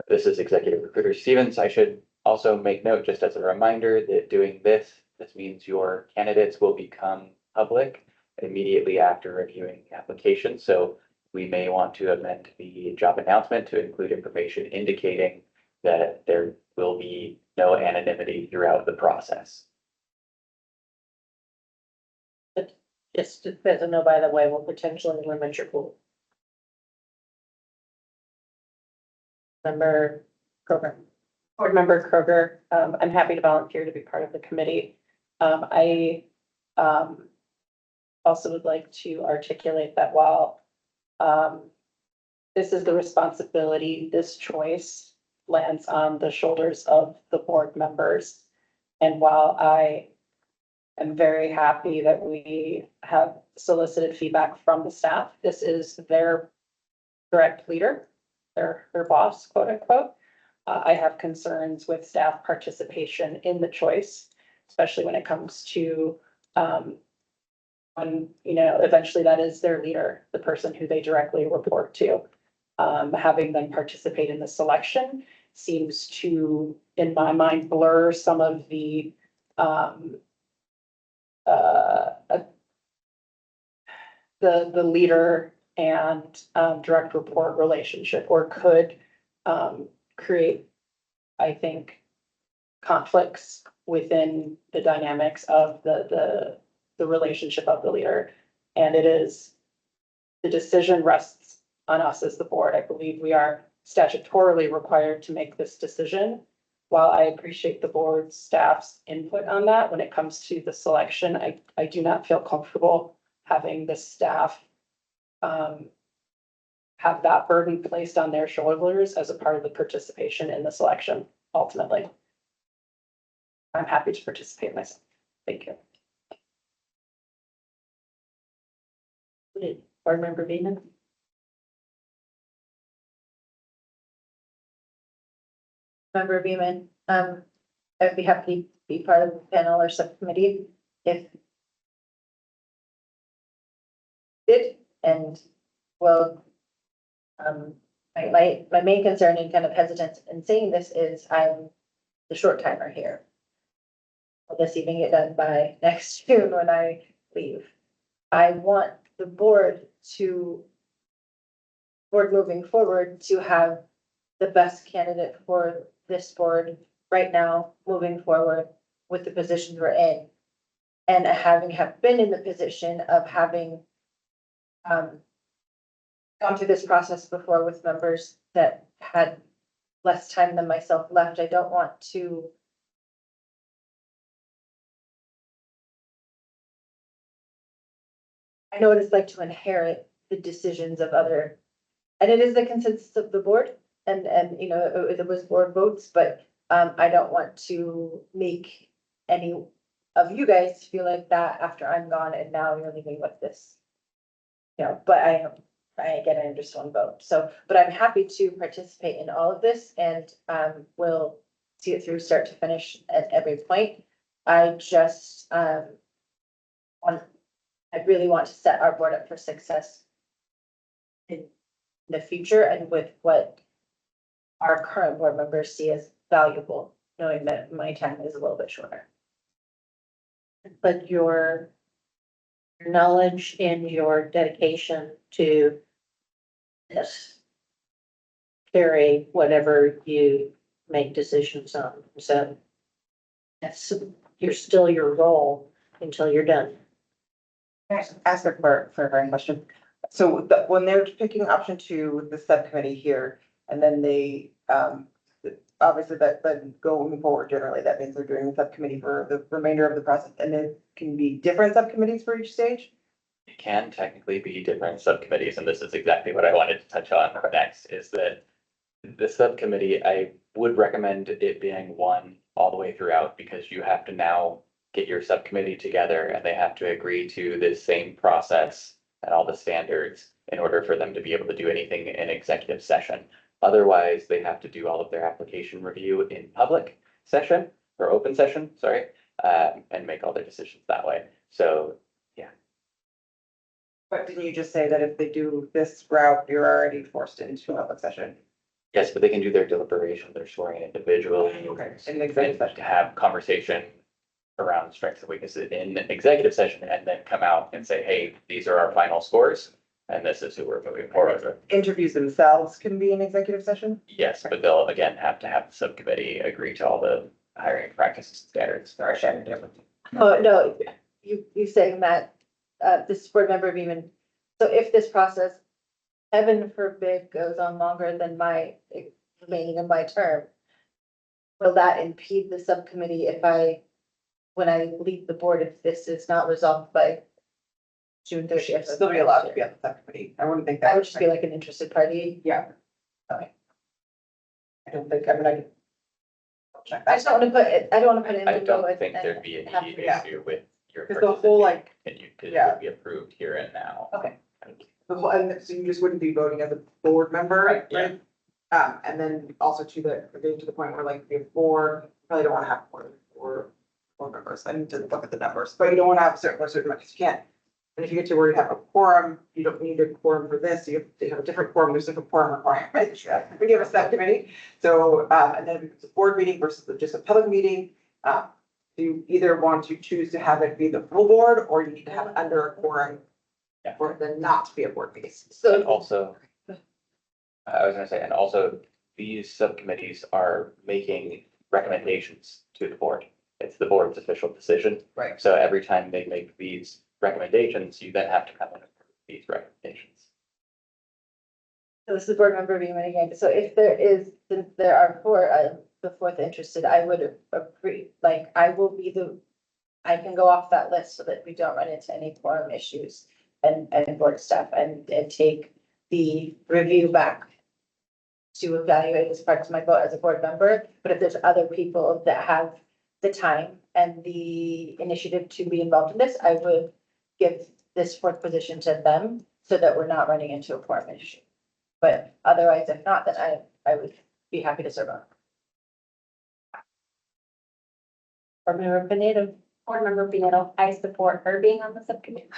This is Executive Recruiter Stevens. I should also make note, just as a reminder, that doing this means your candidates will become public immediately after reviewing the application. So we may want to amend the job announcement to include information indicating that there will be no anonymity throughout the process.
Just as a note, by the way, will potentially limit your pool. Member Kroger.
Board Member Kroger, I'm happy to volunteer to be part of the committee. I also would like to articulate that while this is the responsibility, this choice lands on the shoulders of the board members. And while I am very happy that we have solicited feedback from the staff, this is their direct leader.
their boss, quote unquote. I have concerns with staff participation in the choice, especially when it comes to, when, you know, eventually that is their leader, the person who they directly report to. Having them participate in the selection seems to, in my mind, blur some of the, the leader and, direct report relationship, or could, create, I think, conflicts within the dynamics of the relationship of the leader. And it is, the decision rests on us as the board. I believe we are statutorily required to make this decision. While I appreciate the board's staff's input on that, when it comes to the selection, I do not feel comfortable having the staff have that burden placed on their shoulders as a part of the participation in the selection, ultimately. I'm happy to participate myself. Thank you.
Board Member Beeman?
Member Beeman, I'd be happy to be part of the panel or subcommittee if did, and well, my main concern and kind of hesitance in saying this is I'm the short timer here. This even get done by next June when I leave. I want the board moving forward to have the best candidate for this board right now, moving forward with the positions we're in. And having been in the position of having gone through this process before with members that had less time than myself left, I don't want to I know what it's like to inherit the decisions of other, and it is the consensus of the board, and you know, it was board votes, but I don't want to make any of you guys feel like that after I'm gone and now you're leaving with this. You know, but I get it, I'm just one vote, so, but I'm happy to participate in all of this and will see it through start to finish at every point. I just I really want to set our board up for success in the future and with what our current board members see as valuable, knowing that my time is a little bit shorter.
But your knowledge and your dedication to this carry whatever you make decisions on. So that's, you're still your role until you're done.
Can I ask a clarifying question? So when they're picking option 2 with the subcommittee here, and then they, obviously that going forward, generally, that means they're doing the subcommittee for the remainder of the process, and it can be different subcommittees for each stage?
It can technically be different subcommittees, and this is exactly what I wanted to touch on next, is that the subcommittee, I would recommend it being one all the way throughout, because you have to now get your subcommittee together and they have to agree to this same process and all the standards in order for them to be able to do anything in executive session. Otherwise, they have to do all of their application review in public session or open session, sorry, and make all their decisions that way. So, yeah.
But didn't you just say that if they do this route, you're already forced into a public session?
Yes, but they can do their deliberation, their swearing individual.
Okay, in the executive session.
To have conversation around strengths and weaknesses in executive session and then come out and say, hey, these are our final scores. And this is who we're moving forward with.
Interviews themselves can be in executive session?
Yes, but they'll again have to have the subcommittee agree to all the hiring practices and standards.
Sorry, Shannon, different.
Oh, no, you saying that, this board member even, so if this process, heaven forbid, goes on longer than my remaining of my term, will that impede the subcommittee when I leave the board, if this is not resolved by June 30th?
Still be allowed to be on the subcommittee. I wouldn't think that.
I would just be like an interested party.
Yeah.
Okay.
I don't think, I mean, I. Check
I
that.
just don't want to put it, I don't want to put it in.
I
limbo
don't
and-
think
and
there'd be
have
any
to-
issue with your.
Because the whole, like,
Because it
yeah.
would be approved here and now.
Okay.
The whole, and so you just wouldn't be voting as a board member,
Right,
right? And then also to the, we're getting to the point where like we have four, probably don't wanna have four members. I need to look at the numbers, but you don't wanna have certain numbers, you can't. And if you get to where you have a quorum, you don't need a quorum for this, you have to have a different quorum, there's different quorum requirements. We have a subcommittee, so, and then if it's a board meeting versus just a public meeting, you either want to choose to have it be the full board, or you need to have it under a quorum for it then not to be a board meeting.
And
So,
also, I was gonna say, and also these subcommittees are making recommendations to the board. It's the board's official decision.
right,
So every time they make these recommendations, you then have to come and approve these recommendations.
So this is board member being again, so if there is, since there are four, the fourth interested, I would agree, like, I will be I can go off that list so that we don't run into any quorum issues and board stuff and take the review back to evaluate as part of my vote as a board member, but if there's other people that have the time and the initiative to be involved in this, I would give this fourth position to them so that we're not running into a quorum issue. But otherwise, if not, then I would be happy to serve on. Board member Pinedo.
Board member Beatle, I support her being on the subcommittee.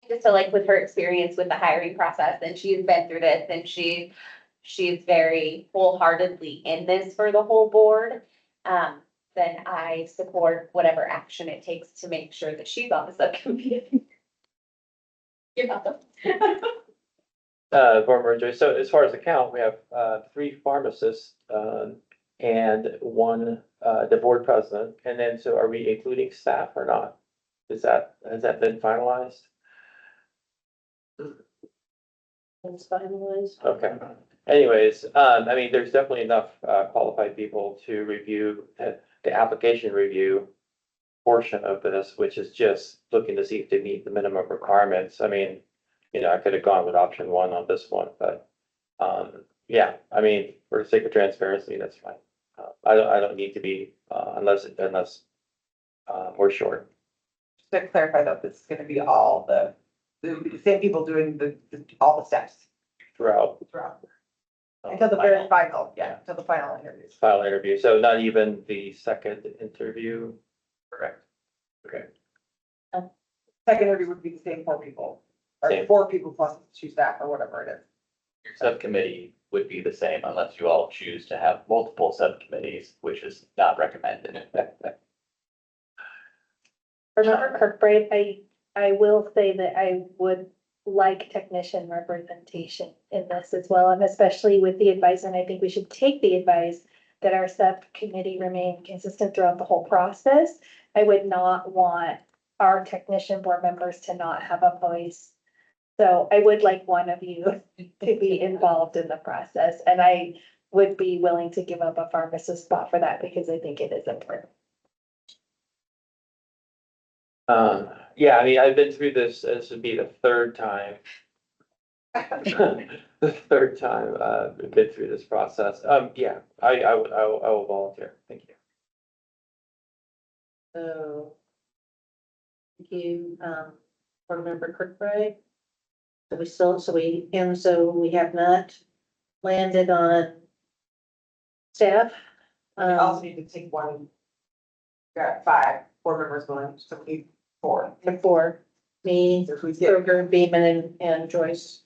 Just so like with her experience with the hiring process, and she's been through this, and she's very wholeheartedly in this for the whole board. Then I support whatever action it takes to make sure that she's on the subcommittee. You're welcome.
Board Member Joyce, so as far as the count, we have, 3 pharmacists, and 1, the board president. And then, so are we including staff or not? Has that been finalized?
It's finalized.
Okay. Anyways, I mean, there's definitely enough, qualified people to review the application review portion of this, which is just looking to see if they meet the minimum requirements. I mean, I could have gone with option 1 on this one, but, yeah, I mean, for the sake of transparency, that's fine. I don't need to be, unless we're short.
just to clarify though, this is gonna be all the same people doing all the steps
Throughout.
until the very final, until the final interviews.
Final interview, so not even the second interview?
Correct.
Okay.
Second interview would be the same 4 people, or
Same.
4 people plus 2 staff or whatever it is.
Your subcommittee would be the same unless you all choose to have multiple subcommittees, which is not recommended.
Remember Kirkbride, I will say that I would like technician representation in this as well, and especially with the advice, and I think we should take the advice that our subcommittee remain consistent throughout the whole process. I would not want our technician board members to not have a voice. So I would like one of you to be involved in the process, and I would be willing to give up a pharmacist spot for that because I think it is important.
Yeah, I mean, I've been through this would be the 3rd time. The 3rd time, we've been through this process. Yeah, I will volunteer. Thank you.
So. Thank you, board member Kirkbride. So we have not landed on staff.
We also need to take one. Got 5 board members going, so we need 4.
And 4, me,
If we get,
Kroger, Beeman, and Joyce.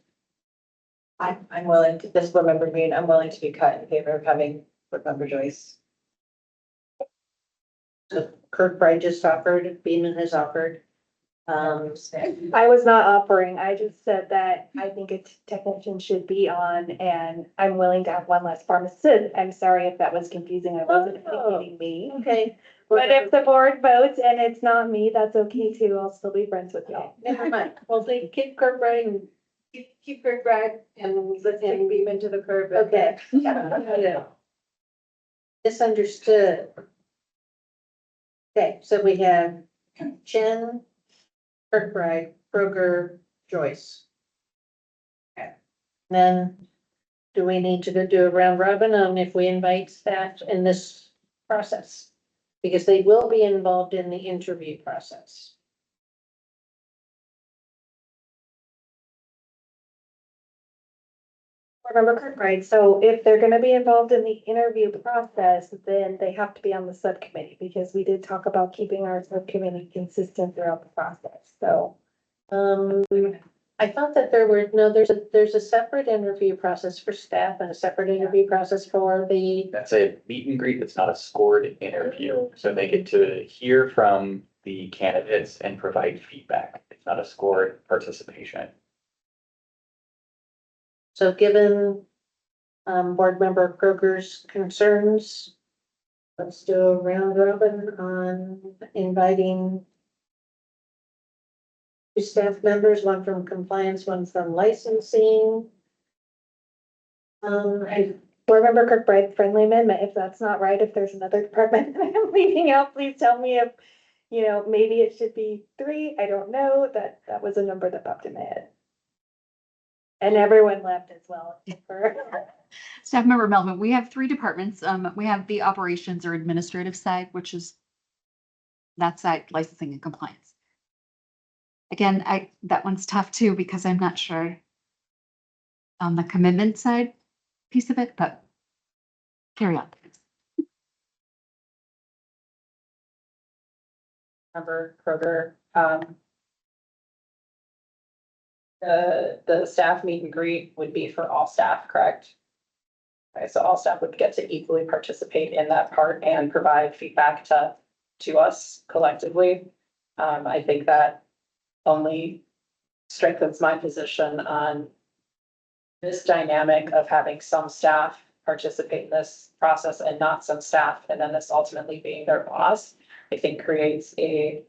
I'm willing to, this board member being, I'm willing to be cut in favor of having board member Joyce. So Kirkbride just offered, Beeman has offered.
I was not offering, I just said that I think a technician should be on, and I'm willing to have one less pharmacist. I'm sorry if that was confusing, I wasn't thinking me.
Okay.
But if the board votes and it's not me, that's okay too, I'll still be friends with y'all.
Never mind, well, they keep Kirkbride and keep Kirkbride and let's take Beeman to the curb. Okay. Yeah. Misunderstood. Okay, so we have Jen, Kirkbride, Kroger, Joyce. Okay. Then, do we need to go do a round robin on if we invite staff in this process? Because they will be involved in the interview process.
Remember Kirkbride, so if they're gonna be involved in the interview process, then they have to be on the subcommittee, because we did talk about keeping our subcommittee consistent throughout the process, so.
I thought that there's a separate interview process for staff and a separate interview process for the,
That's a meet and greet. That's not a scored interview. So they get to hear from the candidates and provide feedback. It's not a scored participation.
so given board member Kroger's concerns, let's do a round robin on inviting two staff members, one from compliance, one from licensing.
Board member Kirkbride, friendly amendment, if that's not right, if there's another department that I'm leaving out, please tell me if, maybe it should be 3, I don't know, that was a number that popped in my head. And everyone left as well.
Staff member Melvin, we have 3 departments. We have the operations or administrative side, which is that side, licensing and compliance. Again, that one's tough too, because I'm not sure on the commitment side piece of it, but carry on.
Member Kroger, the staff meet and greet would be for all staff, correct? Okay, so all staff would get to equally participate in that part and provide feedback to us collectively. I think that only strengthens my position on this dynamic of having some staff participate in this process and not some staff, and then this ultimately being their boss, I think creates an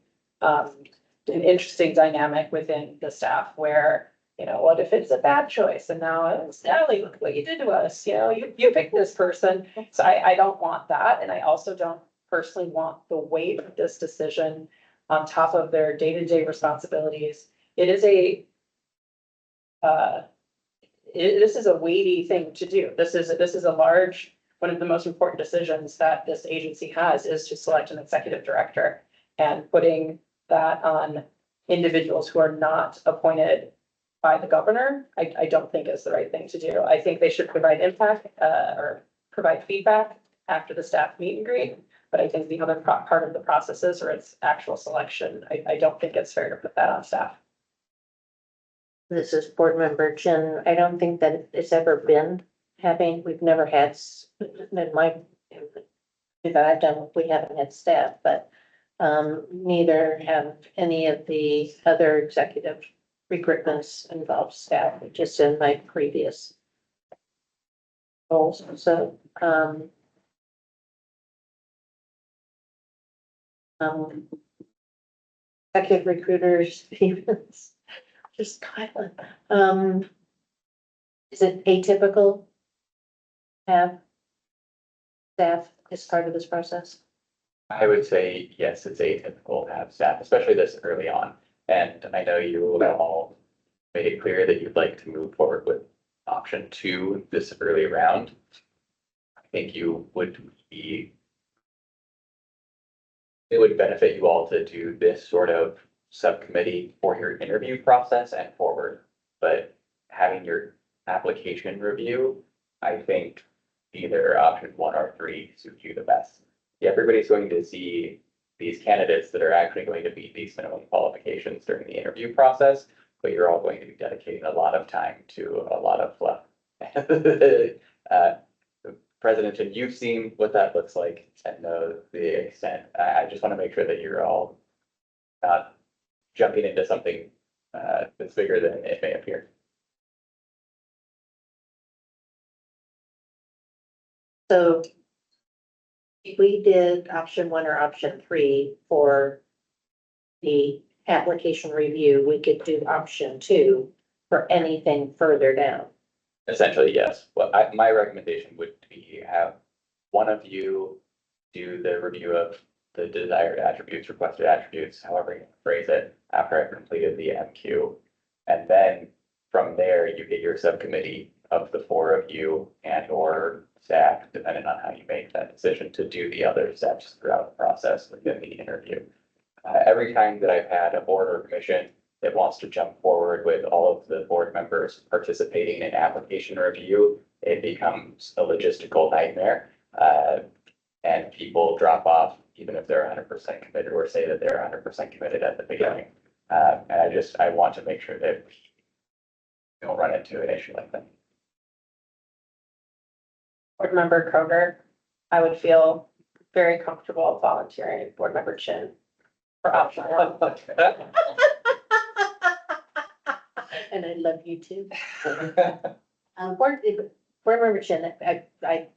interesting dynamic within the staff where, what if it's a bad choice? And now, Sally, look what you did to us, you picked this person. So I don't want that. And I also don't personally want the weight of this decision on top of their day-to-day responsibilities. This is a weighty thing to do. This is a large, one of the most important decisions that this agency has is to select an executive director, and putting that on individuals who are not appointed by the governor, I don't think is the right thing to do. I think they should provide impact, or provide feedback after the staff meet and greet. But I think the other part of the processes or its actual selection, I don't think it's fair to put that on staff.
This is board member Jen. I don't think that it's ever been we've never had, in my, that I've done, we haven't had staff, but neither have any of the other executive recruitments involved staff, just in my previous roles. So, executive recruiters, just kind of, is it atypical to have staff as part of this process?
I would say, yes, it's atypical to have staff, especially this early on. And I know you all made it clear that you'd like to move forward with option 2 this early round. I think it would benefit you all to do this sort of subcommittee for your interview process and forward. But having your application review, I think either option 1 or 3 suits you the best. Everybody's going to see these candidates that are actually going to meet these minimum qualifications during the interview process, but you're all going to be dedicating a lot of time to a lot of fluff. President, and you've seen what that looks like and know the extent. I just want to make sure that you're all not jumping into something that's bigger than it may appear.
So if we did option 1 or option 3 for the application review, we could do option 2 for anything further down.
Essentially, yes. Well, my recommendation would be have one of you do the review of the desired attributes, requested attributes, however you phrase it, after I've completed the MQ. And then from there, you get your subcommittee of the 4 of you and or staff, depending on how you make that decision, to do the other steps throughout the process within the interview. Every time that I've had a board or commission that wants to jump forward with all of the board members participating in application review, it becomes a logistical nightmare. And people drop off even if they're 100% committed or say that they're 100% committed at the beginning. And I want to make sure that we don't run into an issue like that.
Board member Kroger, I would feel very comfortable volunteering board member Chin for option one. And I love you too. Board member Chin, I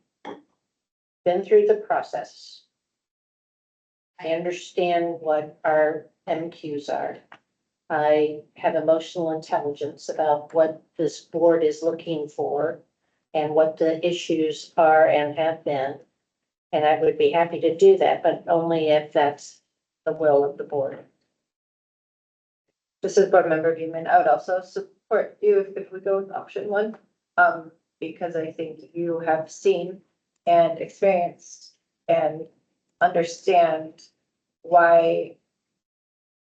been through the process. I understand what our MQs are. I have emotional intelligence about what this board is looking for and what the issues are and have been. And I would be happy to do that, but only if that's the will of the board.
This is board member Beeman. I would also support you if we go with option one. Because I think you have seen and experienced and understand why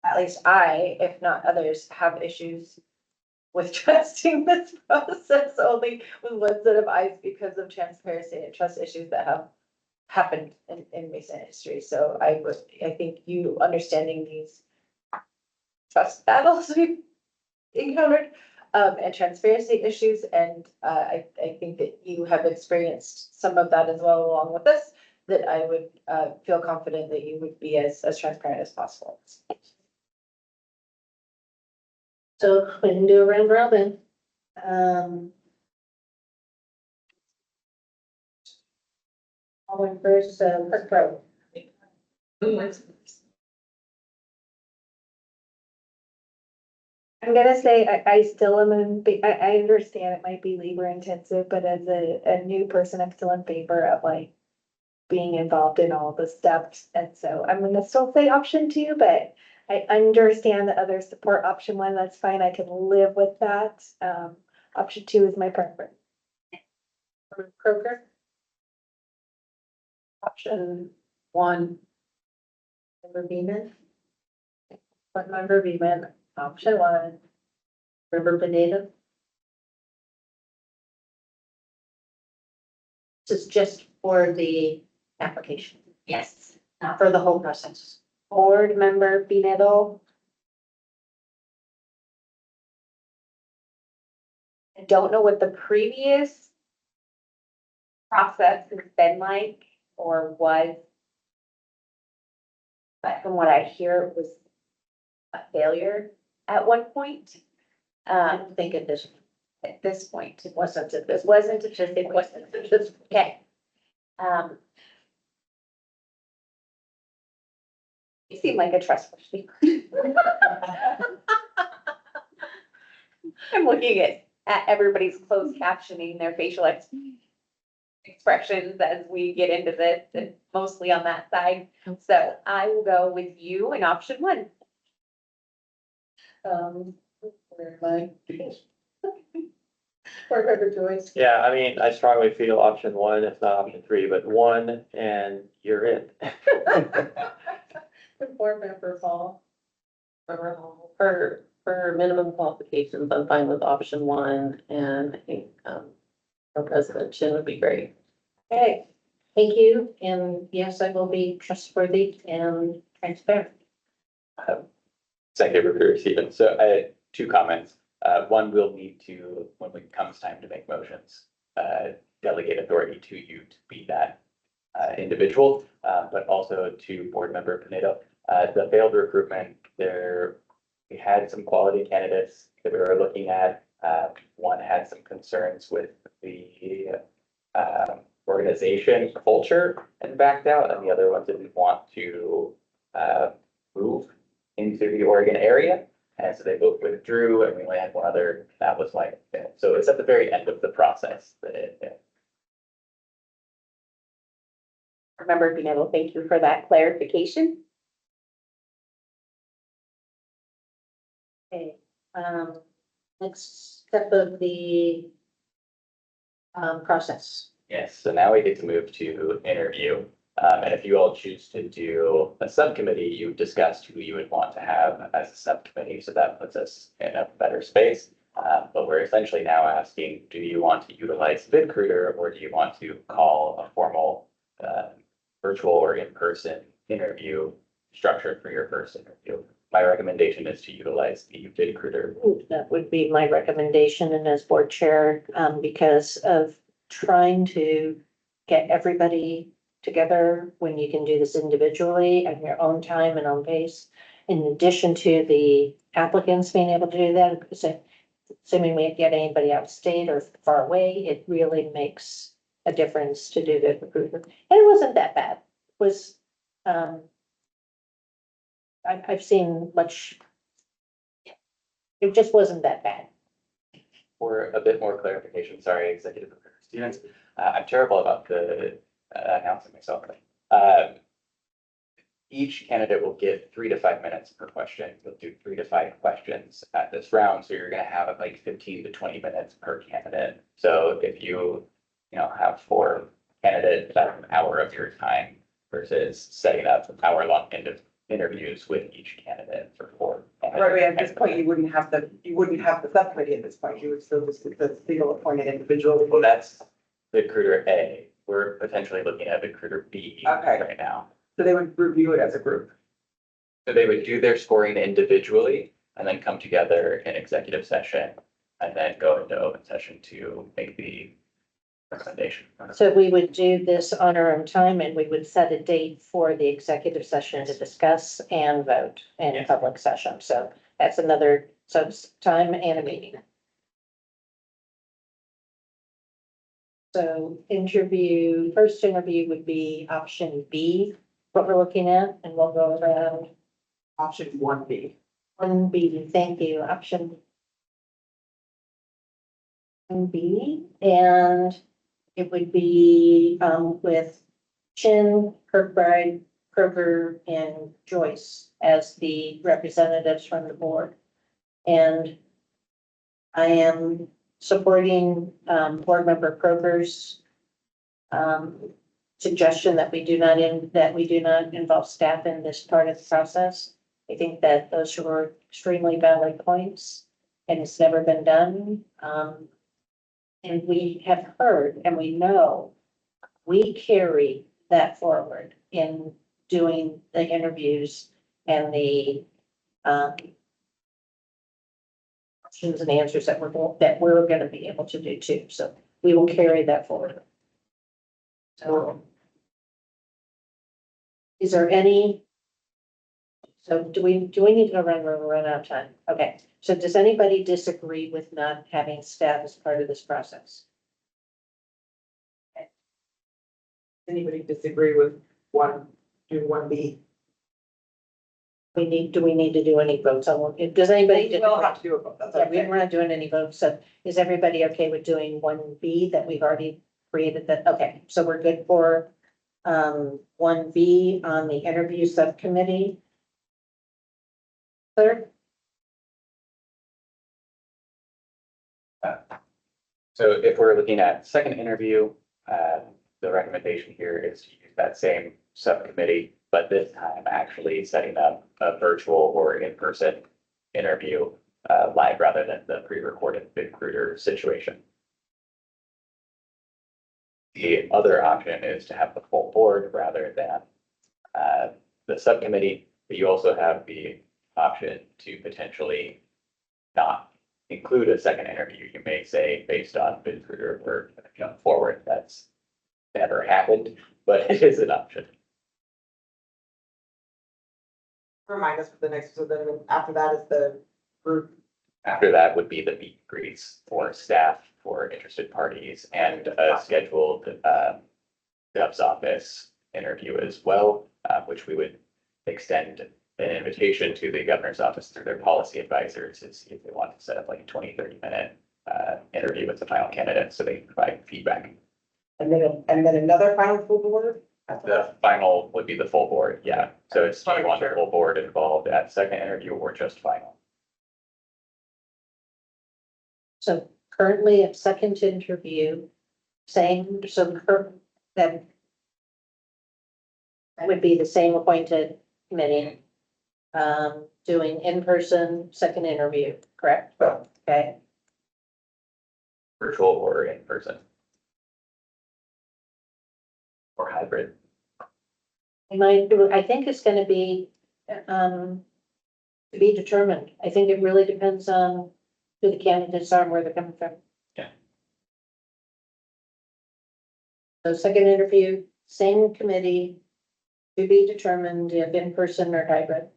at least I, if not others, have issues with trusting this process only with one set of eyes because of transparency and trust issues that have happened in recent history. So I think you understanding these trust battles we've encountered and transparency issues. And I think that you have experienced some of that as well along with this, that I would feel confident that you would be as transparent as possible.
So we can do a round robin. All in first, Kirk Pro.
I'm gonna say I still am I understand it might be labor intensive, but as a new person, I'm still in favor of like being involved in all the steps. And so I'm gonna still say option two, but I understand that others support option one. That's fine. I can live with that. Option two is my preference.
Kroger. Option one. Member Beeman. Board member Beeman, option one. Member Benito. This is just for the application.
Yes.
Not for the whole process. Board member Pinedo.
I don't know what the previous process has been like or was. But from what I hear, it was a failure at one point.
I don't think at this
Point,
it wasn't at this.
it wasn't just, it wasn't just, okay. You seem like a trustworthy. I'm looking at everybody's closed captioning, their facial expressions as we get into this, and mostly on that side. So I will go with you in option one.
Where am I? Board member Joyce.
Yeah, I mean, I strongly feel option one, if not option three, but one and you're in.
Board member Hall. For minimum qualifications, I'm fine with option one, and I think, our president Chin would be great.
Okay, thank you. And yes, I will be trustworthy and transparent.
Executive Recruiter Stevens. So I had two comments. One, we'll need to, when it comes time to make motions, delegate authority to you to be that individual, but also to board member Pinedo. The failed recruitment, we had some quality candidates that we were looking at. One had some concerns with the organization culture and backed out, and the other one didn't want to move into the Oregon area. And so they both withdrew, and we only had one other that was like, so it's at the very end of the process that it.
Remember, Pinedo, thank you for that clarification.
Okay, next step of the process.
Yes, so now we get to move to interview. And if you all choose to do a subcommittee, you've discussed who you would want to have as a subcommittee, so that puts us in a better space. But we're essentially now asking, do you want to utilize VidCruiter or do you want to call a formal virtual or in-person interview structure for your first interview? My recommendation is to utilize the VidCruiter.
That would be my recommendation and as board chair, because of trying to get everybody together when you can do this individually at your own time and own pace. In addition to the applicants being able to do that, assuming we get anybody out of state or far away, it really makes a difference to do the recruitment. And it wasn't that bad. It was, I've seen much, it just wasn't that bad.
For a bit more clarification, sorry, executive students, I'm terrible about the announcing myself. Each candidate will get 3 to 5 minutes per question. We'll do 3 to 5 questions at this round, so you're gonna have like 15 to 20 minutes per candidate. So if you have 4 candidates, that's an hour of your time versus setting up hour-long interviews with each candidate for 4.
Right, but at this point, you wouldn't have the subcommittee at this point. You would still just get the single appointed individual.
Well, that's VidCruiter A. We're potentially looking at VidCruiter B
Okay.
right now.
So they would review it as a group.
So they would do their scoring individually and then come together in executive session and then go into open session to make the recommendation.
So we would do this on our own time and we would set a date for the executive session to discuss and vote in
Yes.
public session. So that's another, so it's time and a meeting. So first interview would be option B, what we're looking at, and we'll go around.
Option 1B.
1B, thank you, option 1B, and it would be with Chin, Kirkbride, Kroger, and Joyce as the representatives from the board. And I am supporting board member Kroger's suggestion that we do not involve staff in this part of the process. I think that those were extremely valid points and it's never been done. And we have heard and we know we carry that forward in doing the interviews and the questions and answers that we're going to be able to do too. So we will carry that forward. So is there any? So do we need to go run? We're run out of time. Okay. So does anybody disagree with not having staff as part of this process?
Anybody disagree with do 1B?
Do we need to do any votes on it? Does anybody?
We'll have to do a vote. That's
Yeah,
okay.
we're not doing any votes. So is everybody okay with doing 1B that we've already created that? Okay, so we're good for 1B on the interview subcommittee. Third,
So if we're looking at second interview, the recommendation here is to use that same subcommittee, but this time actually setting up a virtual or in-person interview live rather than the pre-recorded VidCruiter situation. The other option is to have the full board rather than the subcommittee, but you also have the option to potentially not include a second interview. You may say, based on VidCruiter, we're going to jump forward. That's never happened, but it is an option.
Remind us for the next, so then after that is the group.
After that would be the meet and greets for staff, for interested parties, and a scheduled Gov's office interview as well, which we would extend an invitation to the governor's office through their policy advisors to see if they want to set up like a 20-30 minute interview with the final candidate so they can provide feedback.
And then another final full board?
The final would be the full board, yeah. So it's, do you want the full board involved at second interview or just final?
so currently at second interview, that would be the same appointed committee. Doing in-person second interview, correct? Okay,
Virtual or in person. Or hybrid.
I think it's gonna be, to be determined. I think it really depends on who the candidates are and where they're coming from.
Yeah.
So second interview, same committee, to be determined if in person or hybrid.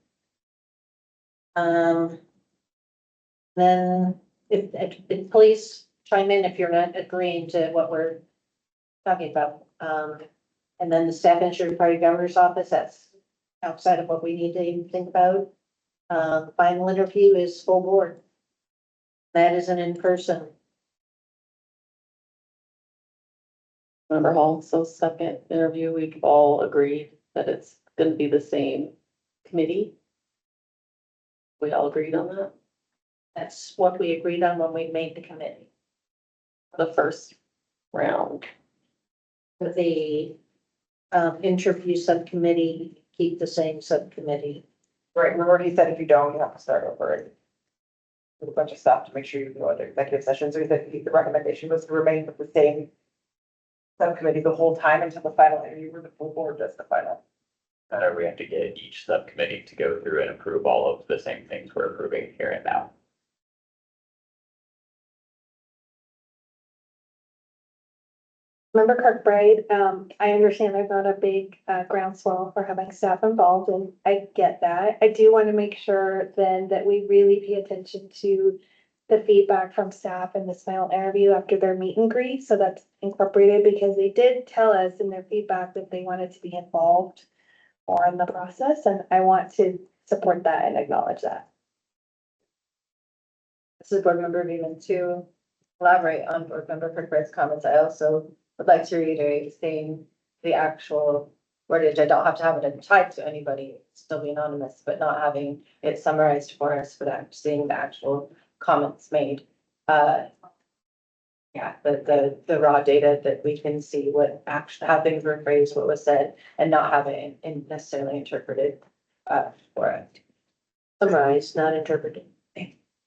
Then if please chime in if you're not agreeing to what we're talking about. And then the staff insured party governor's office, that's outside of what we need to even think about. Final interview is full board. That is an in-person.
Remember also second interview, we've all agreed that it's gonna be the same committee. We all agreed on that,
That's what we agreed on when we made the committee.
the first round.
The interview subcommittee, keep the same subcommittee.
Right, remember he said if you don't, you have to start over. And with a bunch of stuff to make sure you go into executive sessions, or that the recommendation was to remain with the same subcommittee the whole time until the final interview, where the full board does the final.
We have to get each subcommittee to go through and approve all of the same things we're approving here and now.
Member Kirkbride, I understand there's not a big groundswell for having staff involved, and I get that. I do want to make sure then that we really pay attention to the feedback from staff in this final interview after their meet and greet, so that's incorporated, because they did tell us in their feedback that they wanted to be involved more in the process, and I want to support that and acknowledge that.
This is board member Beeman to elaborate on board member Kirkbride's comments. I also would like to reiterate saying the actual wordage. I don't have to have it tied to anybody, still be anonymous, but not having it summarized for us, but seeing the actual comments made. Yeah, the raw data that we can see what actually, how things were phrased, what was said, and not have it necessarily interpreted for it.
Summarized, not interpreted.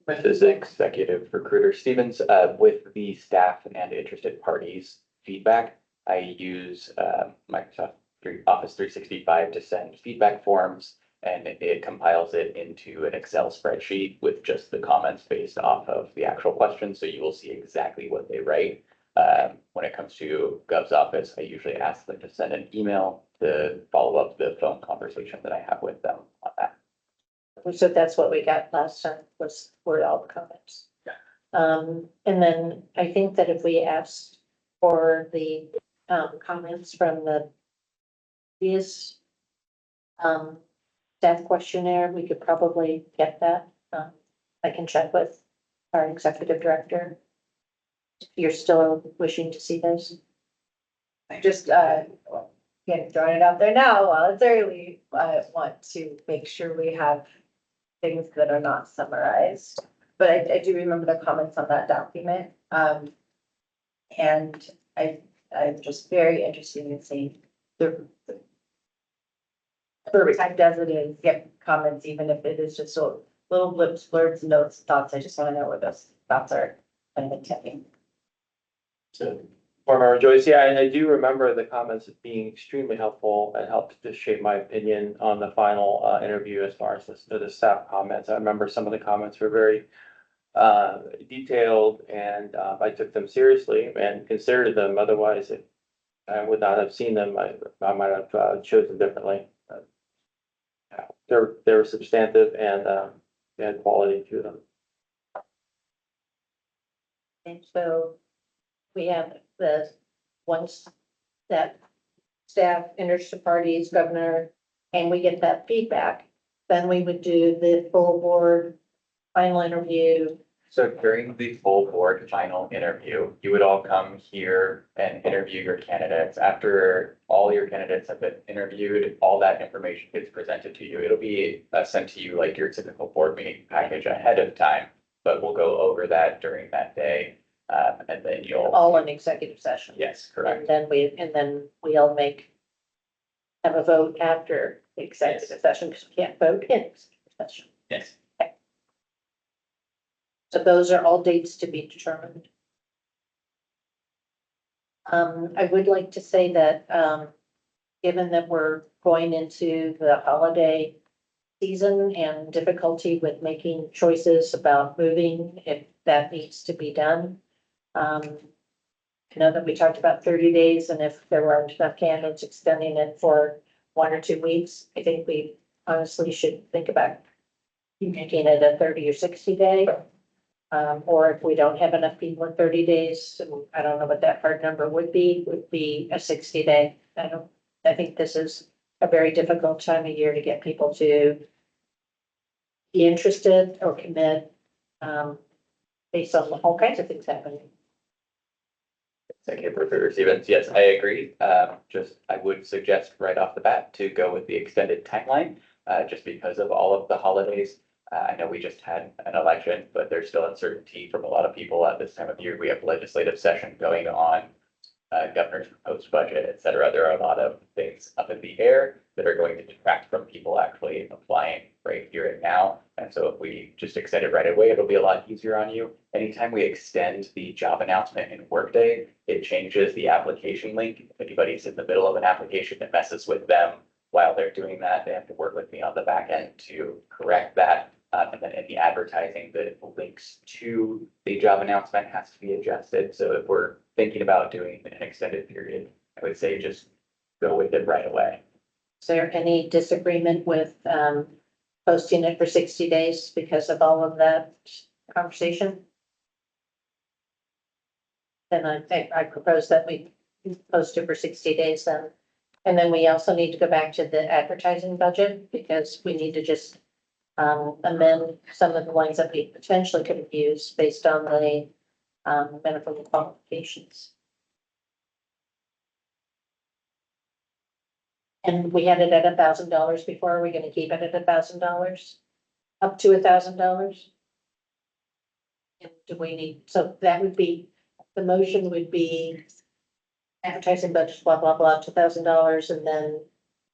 This is Executive Recruiter Stevens. With the staff and interested parties feedback, I use Microsoft Office 365 to send feedback forms, and it compiles it into an Excel spreadsheet with just the comments based off of the actual questions. So you will see exactly what they write. When it comes to Gov's office, I usually ask them to send an email to follow up the phone conversation that I have with them on that.
So that's what we got last time, were all the comments.
Yeah.
And then I think that if we asked for the comments from the previous staff questionnaire, we could probably get that. I can check with our executive director. If you're still wishing to see those.
I just, again, throwing it out there now while it's early, I want to make sure we have things that are not summarized. But I do remember the comments on that document. And I'm just very interested in seeing the typed as it is, get comments, even if it is just a little blips, blurbs, notes, thoughts. I just want to know where those thoughts are kind of intending.
So, Board Member Joyce, yeah, and I do remember the comments being extremely helpful and helped to shape my opinion on the final interview as far as the staff comments. I remember some of the comments were very detailed, and I took them seriously and considered them. Otherwise, if I would not have seen them, I might have chosen differently. They were substantive and they had quality to them.
And so we have the once that staff interested parties, governor, and we get that feedback, then we would do the full board final interview.
So during the full board final interview, you would all come here and interview your candidates. After all your candidates have been interviewed, all that information gets presented to you. It'll be sent to you like your typical board meeting package ahead of time, but we'll go over that during that day. And then you'll.
All in executive session.
Yes, correct.
And then we all make have a vote after the executive session, because we can't vote in executive session.
Yes.
So those are all dates to be determined. I would like to say that, given that we're going into the holiday season and difficulty with making choices about moving, if that needs to be done. I know that we talked about 30 days, and if there weren't enough candidates, extending it for 1 or 2 weeks. I think we honestly should think about making it a 30 or 60 day. Or if we don't have enough people in 30 days, I don't know what that hard number would be a 60 day. I think this is a very difficult time of year to get people to be interested or commit, based on all kinds of things happening.
Executive Recruiter Stevens, yes, I agree. I would suggest right off the bat to go with the extended timeline, just because of all of the holidays. I know we just had an election, but there's still uncertainty from a lot of people at this time of year. We have legislative session going on, governor's proposed budget, et cetera. There are a lot of things up in the air that are going to detract from people actually applying right here and now. And so if we just extend it right away, it'll be a lot easier on you. Anytime we extend the job announcement in Workday, it changes the application link. If anybody's in the middle of an application that messes with them while they're doing that, they have to work with me on the back end to correct that. And then in the advertising, the links to the job announcement has to be adjusted. So if we're thinking about doing an extended period, I would say just go with it right away.
Is there any disagreement with, posting it for 60 days because of all of that conversation? Then I propose that we post it for 60 days then. And then we also need to go back to the advertising budget, because we need to just amend some of the ones that we potentially could have used based on the minimum qualifications. And we had it at $1,000 before. Are we gonna keep it at $1,000? Up to $1,000? And do we need, so that would be, the motion would be advertising budget, blah, blah, blah, $2,000, and then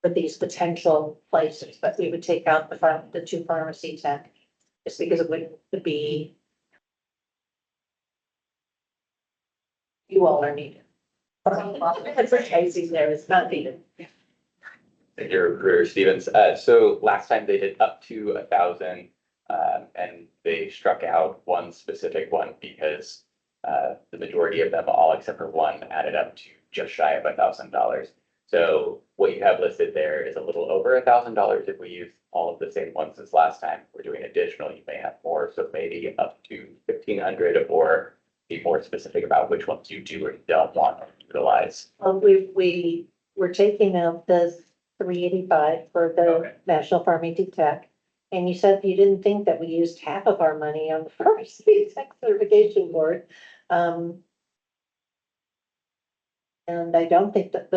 for these potential places, but we would take out the 2 pharmacy tech, just because it would be. You all are needed. Advertising there is not needed.
Your Recruiter Stevens, so last time they did up to 1,000, and they struck out one specific one because the majority of them, all except for one, added up to just shy of $1,000. So what you have listed there is a little over $1,000 if we use all of the same ones as last time. We're doing additional, you may have more, so maybe up to 1,500, or be more specific about which ones you do or don't want to utilize.
Well, we're taking out the 385 for the
Okay.
National Pharmacy Tech. And you said you didn't think that we used half of our money on the Pharmacy Tech Certification Board. And I don't think that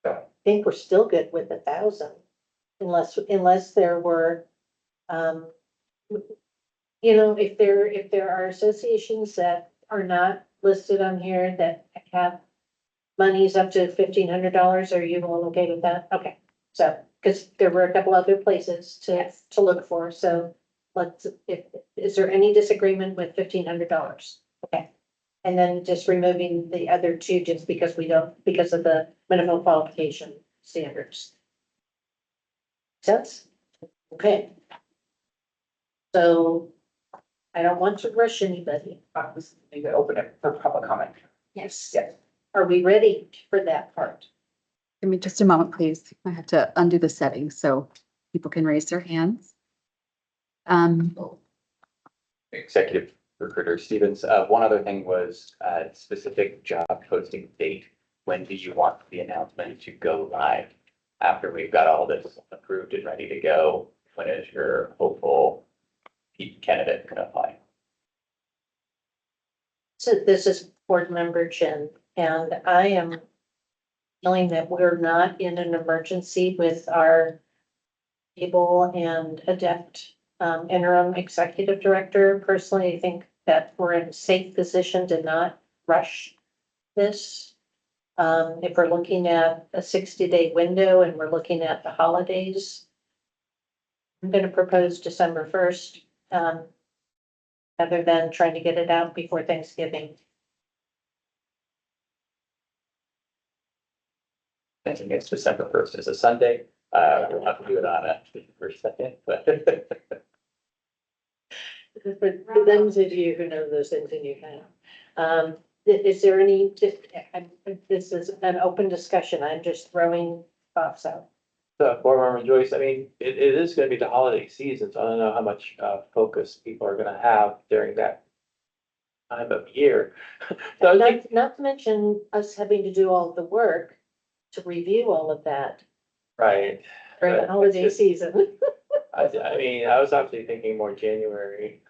I think we're still good with 1,000, unless there were, if there are associations that are not listed on here that have monies up to $1,500, are you all okay with that? Okay, so, because there were a couple other places to look for, so is there any disagreement with $1,500? Okay. And then just removing the other 2 just because because of the minimum qualification standards. Sense? Okay. So I don't want to rush anybody.
Maybe open it for public comment.
Yes.
Yes.
Are we ready for that part?
Give me just a moment, please. I have to undo the settings so people can raise their hands.
Executive Recruiter Stevens, one other thing was specific job posting date. When do you want the announcement to go live? After we've got all this approved and ready to go, when is your hopeful candidate going to apply?
So this is board member Jen, and I am feeling that we're not in an emergency with our able and adept interim executive director. Personally, I think that we're in a safe position to not rush this. If we're looking at a 60-day window and we're looking at the holidays, I'm gonna propose December 1st, rather than trying to get it out before Thanksgiving.
I think it's December 1st is a Sunday. We'll have to do it on a first second, but.
For those of you who know those things in your town. Is there any, this is an open discussion. I'm just throwing thoughts out.
So, Board Member Joyce, I mean, it is gonna be the holiday season, so I don't know how much, focus people are gonna have during that time of year. So I was thinking,
Not to mention us having to do all of the work to review all of that
right,
during the
Right.
holiday season.
I mean, I was actually thinking more January,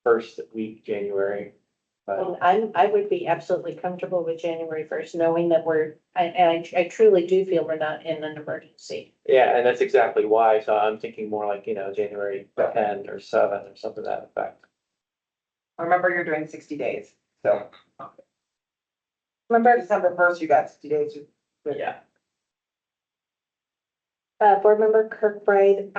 first week, January. But
I would be absolutely comfortable with January 1st, knowing that I truly do feel we're not in an emergency.
yeah, and that's exactly why, so I'm thinking more like, January 10 or 7 or something to that effect.
Remember, you're doing 60 days, so
Remember,
December 1st, you got 60 days.
Yeah.
Board Member Kirkbride,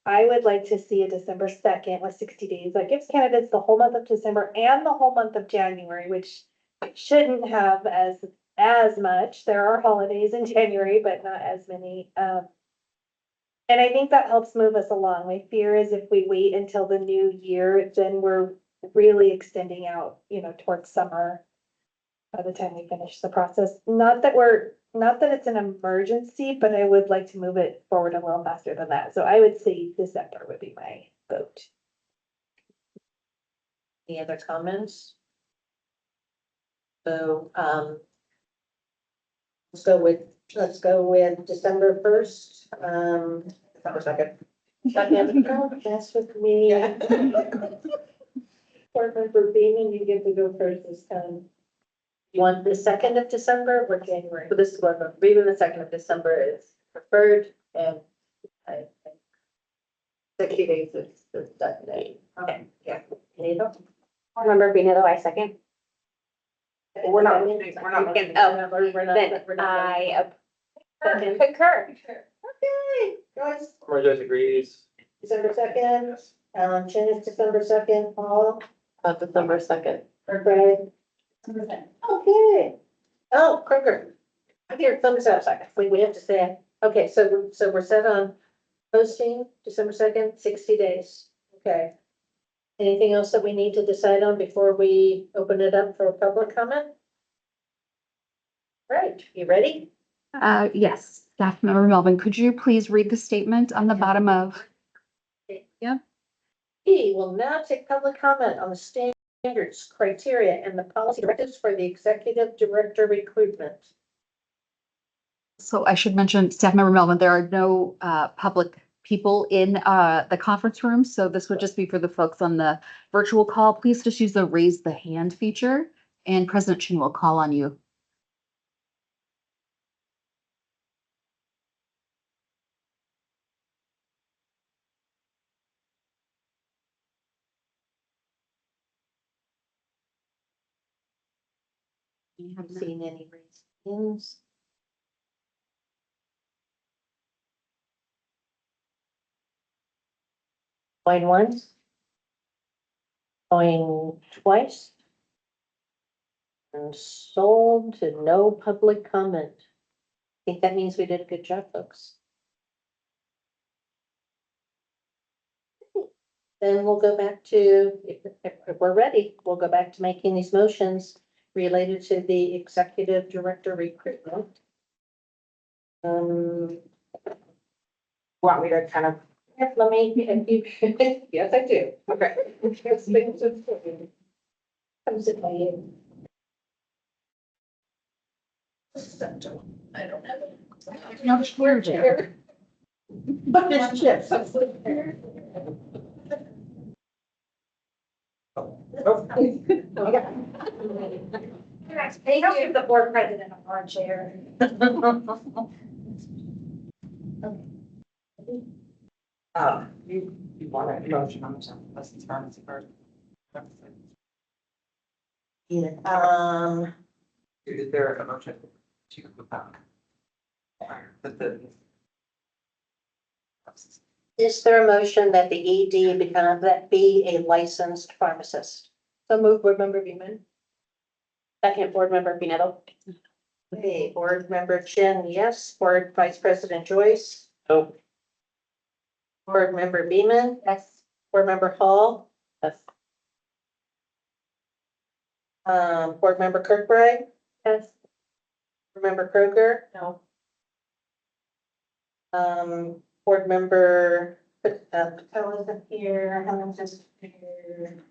I would like to see a December 2nd with 60 days. That gives candidates the whole month of December and the whole month of January, which shouldn't have as much. There are holidays in January, but not as many. And I think that helps move us along. My fear is if we wait until the new year, then we're really extending out, towards summer by the time we finish the process. Not that it's an emergency, but I would like to move it forward a little faster than that. So I would say December would be my vote.
any other comments? So, let's go with December 1st.
December 2nd.
Second, that's with me. Board Member Beaman, you get to go first this time. You want the 2nd of December or January?
For this one, even the 2nd of December is preferred, and I think 60 days is the start date.
Okay, yeah. Neither?
Remember Benito, I second.
We're not.
Oh, then I concur.
Okay, guys,
Member Joyce agrees.
December 2nd, Jen is December 2nd, Paul,
December 2nd.
Greg. Okay. Oh, Kroger. I hear thumbs up. We have to say, okay, so we're set on posting December 2nd, 60 days. Okay. Anything else that we need to decide on before we open it up for public comment? Right, you ready?
Yes, Staff Member Melvin, could you please read the statement on the bottom of? Yeah.
He will now take public comment on the standards, criteria, and the policy directives for the executive director recruitment.
So I should mention, Staff Member Melvin, there are no public people in the conference room, so this would just be for the folks on the virtual call. Please just use the raise the hand feature, and President Chin will call on you.
You haven't seen any raised hands. Going once. Going twice. And sold to no public comment. I think that means we did a good job, folks. Then we'll go back to, if we're ready, we'll go back to making these motions related to the executive director recruitment.
Want me to kind of,
Let me, if you, yes, I do.
okay.
Yes, things are important. Comes in my ear. I don't have it.
No, sure, Chair.
But there's chips.
They don't give the board president a hard chair.
You want a motion on the license pharmacy first?
Yeah,
Is there a motion to, that the
Is there a motion that the ED be a licensed pharmacist?
So move board member Beeman. Second board member Pinetto.
Okay, board member Chin, yes. Board vice president Joyce,
Nope.
board member Beeman,
Yes.
board member Hall,
Yes.
board member Kirkbride,
Yes.
board member Kroger,
No.
board member, Patel isn't here, Helen is here.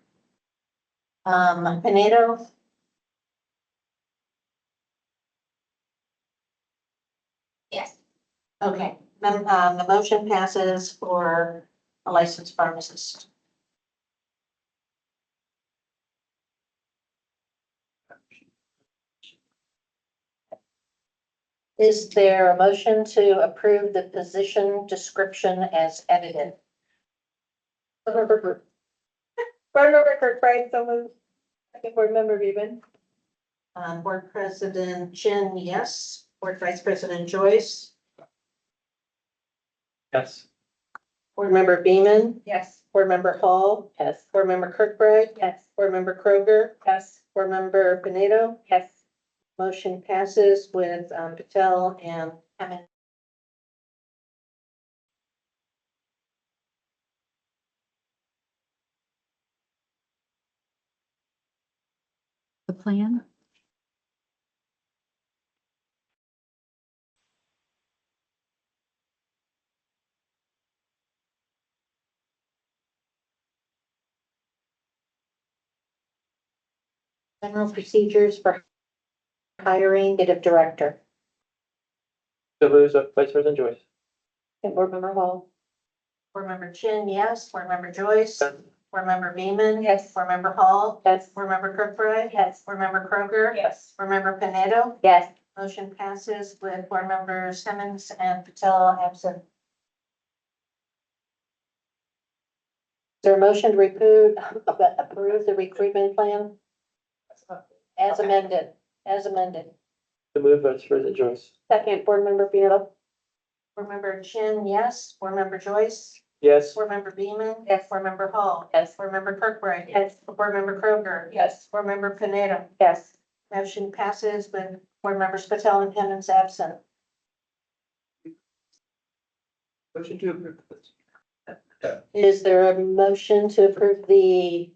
Pinedo,
Yes.
okay, then, the motion passes for a licensed pharmacist. Is there a motion to approve the position description as edited?
Board member Kirkbride, so moved. Second board member Beeman.
Board President Chin, yes. Board Vice President Joyce,
Yes.
Board Member Beeman,
Yes.
Board Member Hall,
Yes.
Board Member Kirkbride,
Yes.
Board Member Kroger,
Yes.
Board Member Pinedo.
Yes.
Motion passes with Patel and Hammond.
The plan?
General procedures for hiring executive director.
So moves Vice President Joyce.
Second board member Hall.
Board Member Chin, yes. Board Member Joyce,
Yes.
Board Member Beeman.
Yes.
Board Member Hall,
Yes.
Board Member Kirkbride.
Yes.
Board Member Kroger.
Yes.
Board Member Pinedo.
Yes.
Motion passes with board members Simmons and Patel absent. Is there a motion to approve the recruitment plan as amended, as amended?
So move Vice President Joyce.
Second board member Pinetto.
Board Member Chin, yes. Board Member Joyce,
Yes.
Board Member Beeman.
Yes.
Board Member Hall.
Yes.
Board Member Kirkbride.
Yes.
Board Member Kroger.
Yes.
Board Member Pinedo.
Yes.
Motion passes with board members Patel and Hemmons absent.
motion to approve?
Is there a motion to approve the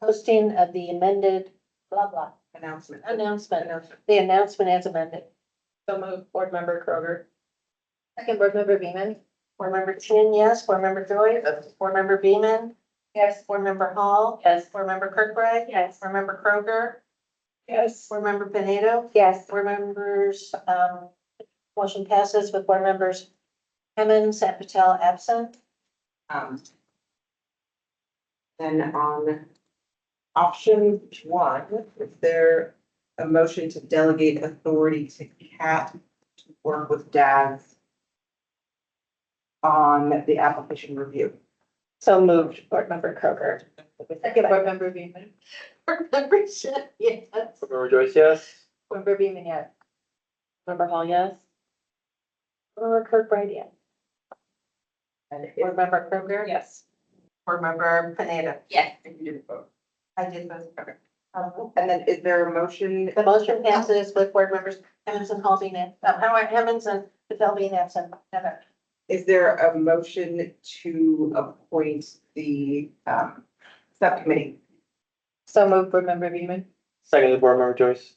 posting of the amended blah blah
Announcement.
announcement, the announcement as amended?
So move board member Kroger. Second board member Beeman.
Board Member Chin, yes. Board Member Joy. Board Member Beeman.
Yes.
Board Member Hall.
Yes.
Board Member Kirkbride.
Yes.
Board Member Kroger.
Yes.
Board Member Pinedo.
Yes.
Board members, motion passes with board members Hemmons and Patel absent.
Then on option one, is there a motion to delegate authority to Kat to work with DAS on the application review?
So moved board member Kroger. Second board member Beeman.
Board member Chin, yes.
Board Member Joyce, yes.
Board member Beeman, yes. Member Hall, yes. Board member Kirkbride, yes.
And if,
Board Member Kroger.
Yes.
Board Member Pinedo.
Yes.
you didn't vote.
I did both.
Okay. And then is there a motion?
The motion passes with board members Hemmons and Hall being, Hemmons and Patel being absent. Heather.
Is there a motion to appoint the subcommittee?
So moved board member Beeman.
Second Board Member Joyce.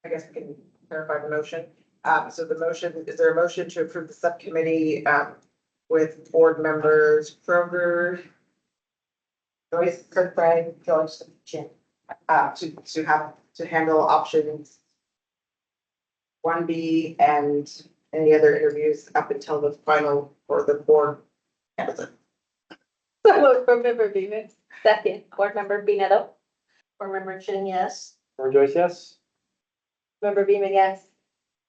I guess we can clarify the motion. So the motion, is there a motion to approve the subcommittee with board members Kroger, Joyce, Kirkbride,
Joyce and Chin.
to handle options 1B and any other interviews up until the final for the board candidate?
So moved board member Beeman. Second board member Pinetto.
Board Member Chin, yes.
Member Joyce, yes.
Member Beeman, yes.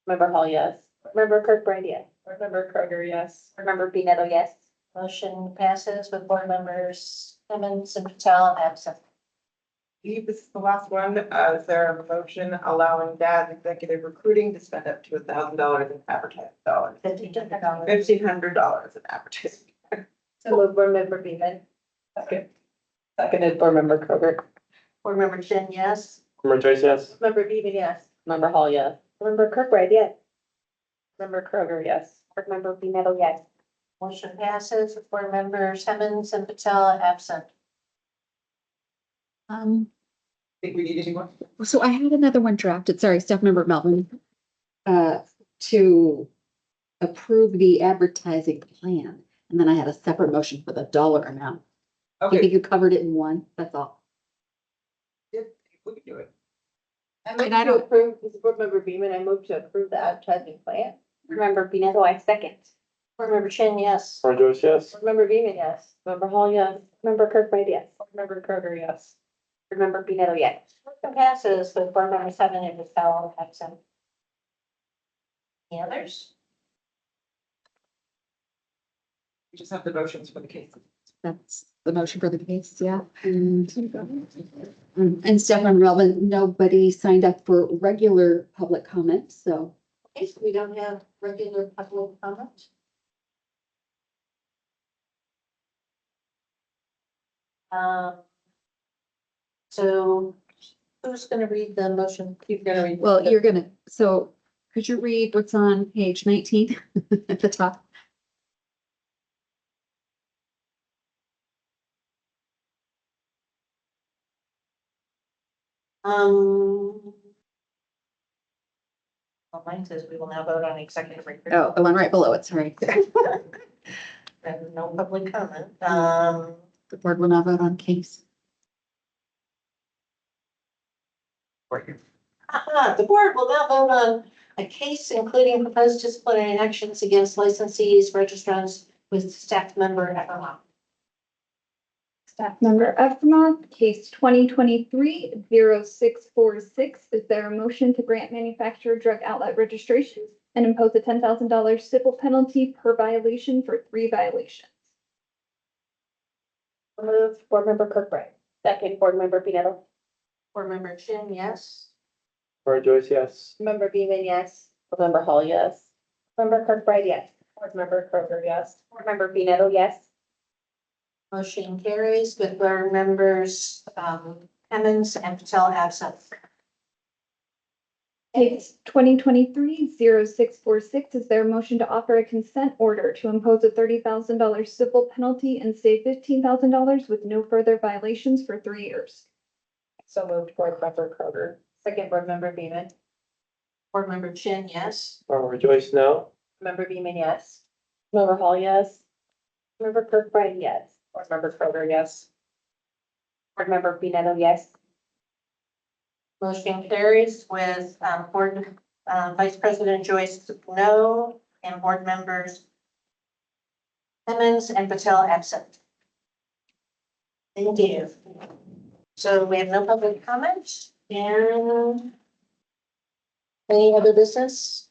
Member Hall, yes. Member Kirkbride, yes. Board member Kroger, yes.
Remember Pinetto, yes.
Motion passes with board members Simmons and Patel absent.
This is the last one. Is there a motion allowing DAS executive recruiting to spend up to $1,000 in advertising dollars?
$1,500.
$1,500 in advertising.
So move board member Beeman.
Second. Seconded board member Kroger.
Board member Jen, yes.
Member Joyce, yes.
Member Beeman, yes.
Member Hall, yes.
Member Kirkbride, yes.
Member Kroger, yes.
Board member Beeman, yes. Motion passes with board members Simmons and Patel absent.
Think we need any more?
So I had another one drafted, sorry, staff member Melvin, to approve the advertising plan. And then I had a separate motion for the dollar amount. I think
Okay,
you covered it in one, that's all.
we can do it.
I
And I don't-
approve, this is board member Beeman, I move to approve the advertising plan.
Remember, Bineto, I second.
Board member Chen, yes.
Member Joyce, yes.
Board member Beeman, yes.
Member Hall, yes.
Member Kirkbride, yes.
Board member Kroger, yes.
Remember, Bineto, yes.
Motion passes with board member Seven and Patel absent. Any others?
We just have the motions for the case.
That's the motion for the case, yeah. And staff member Melvin, nobody signed up for regular public comment, so.
Okay, so we don't have regular public comment. So who's gonna read the motion?
He's gonna read.
Well, you're gonna, so could you read what's on page 19 at the top?
Well, mine says we will now vote on executive
Oh,
recruitment
the one right below it, sorry.
and no public comment.
The board will now vote on case.
The board will now vote on a case including proposed disciplinary actions against licensees, registrants with staff member FMO.
Staff member Ephraimov, case 2023-0646. Is there a motion to grant manufacturer drug outlet registrations and impose a $10,000 civil penalty per violation for 3 violations?
Move board member Kirkbride.
Second, board member Bineto.
Board member Chin, yes.
Member Joyce, yes.
Member Beeman, yes.
Board member Hall, yes.
Member Kirkbride, yes.
Board member Kroger, yes.
Board member Bineto, yes.
Motion carries with board members Emmons and Patel absent.
Case 2023-0646. Is there a motion to offer a consent order to impose a $30,000 civil penalty and save $15,000 with no further violations for 3 years?
So moved, board member Kroger.
Second, board member Beeman.
Board member Chin, yes.
Member Joyce, no.
Member Beeman, yes.
Member Hall, yes.
Member Kirkbride, yes.
Board member Kroger, yes.
Board member Bineto, yes.
Motion carries with board Vice President Joyce no and board members Emmons and Patel absent. Thank you. So we have no public comment and any other business?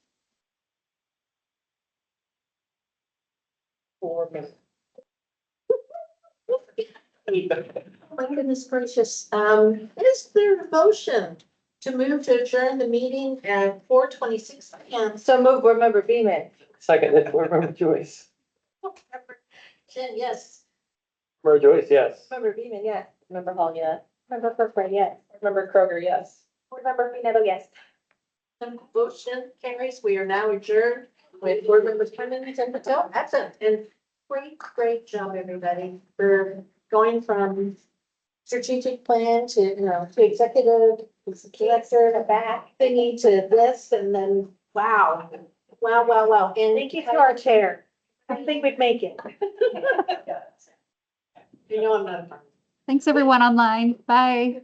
4 minutes.
Oh my goodness gracious, is there a motion to move to adjourn the meeting at 4:26 p.m.?
So move, board member Beeman.
Seconded, board member Joyce.
Jen, yes.
Member Joyce, yes.
Member Beeman, yes.
Member Hall, yes.
Member Kirkbride, yes.
Board member Kroger, yes.
Board member Bineto, yes.
The motion carries. We are now adjourned with board members Cummins and Patel absent. And great job, everybody, for going from strategic plan to, to executive, director, to back thingy to this, and then, wow. And
Thank you to our chair. I think we'd make it.
You know I'm not a fan.
Thanks, everyone online. Bye.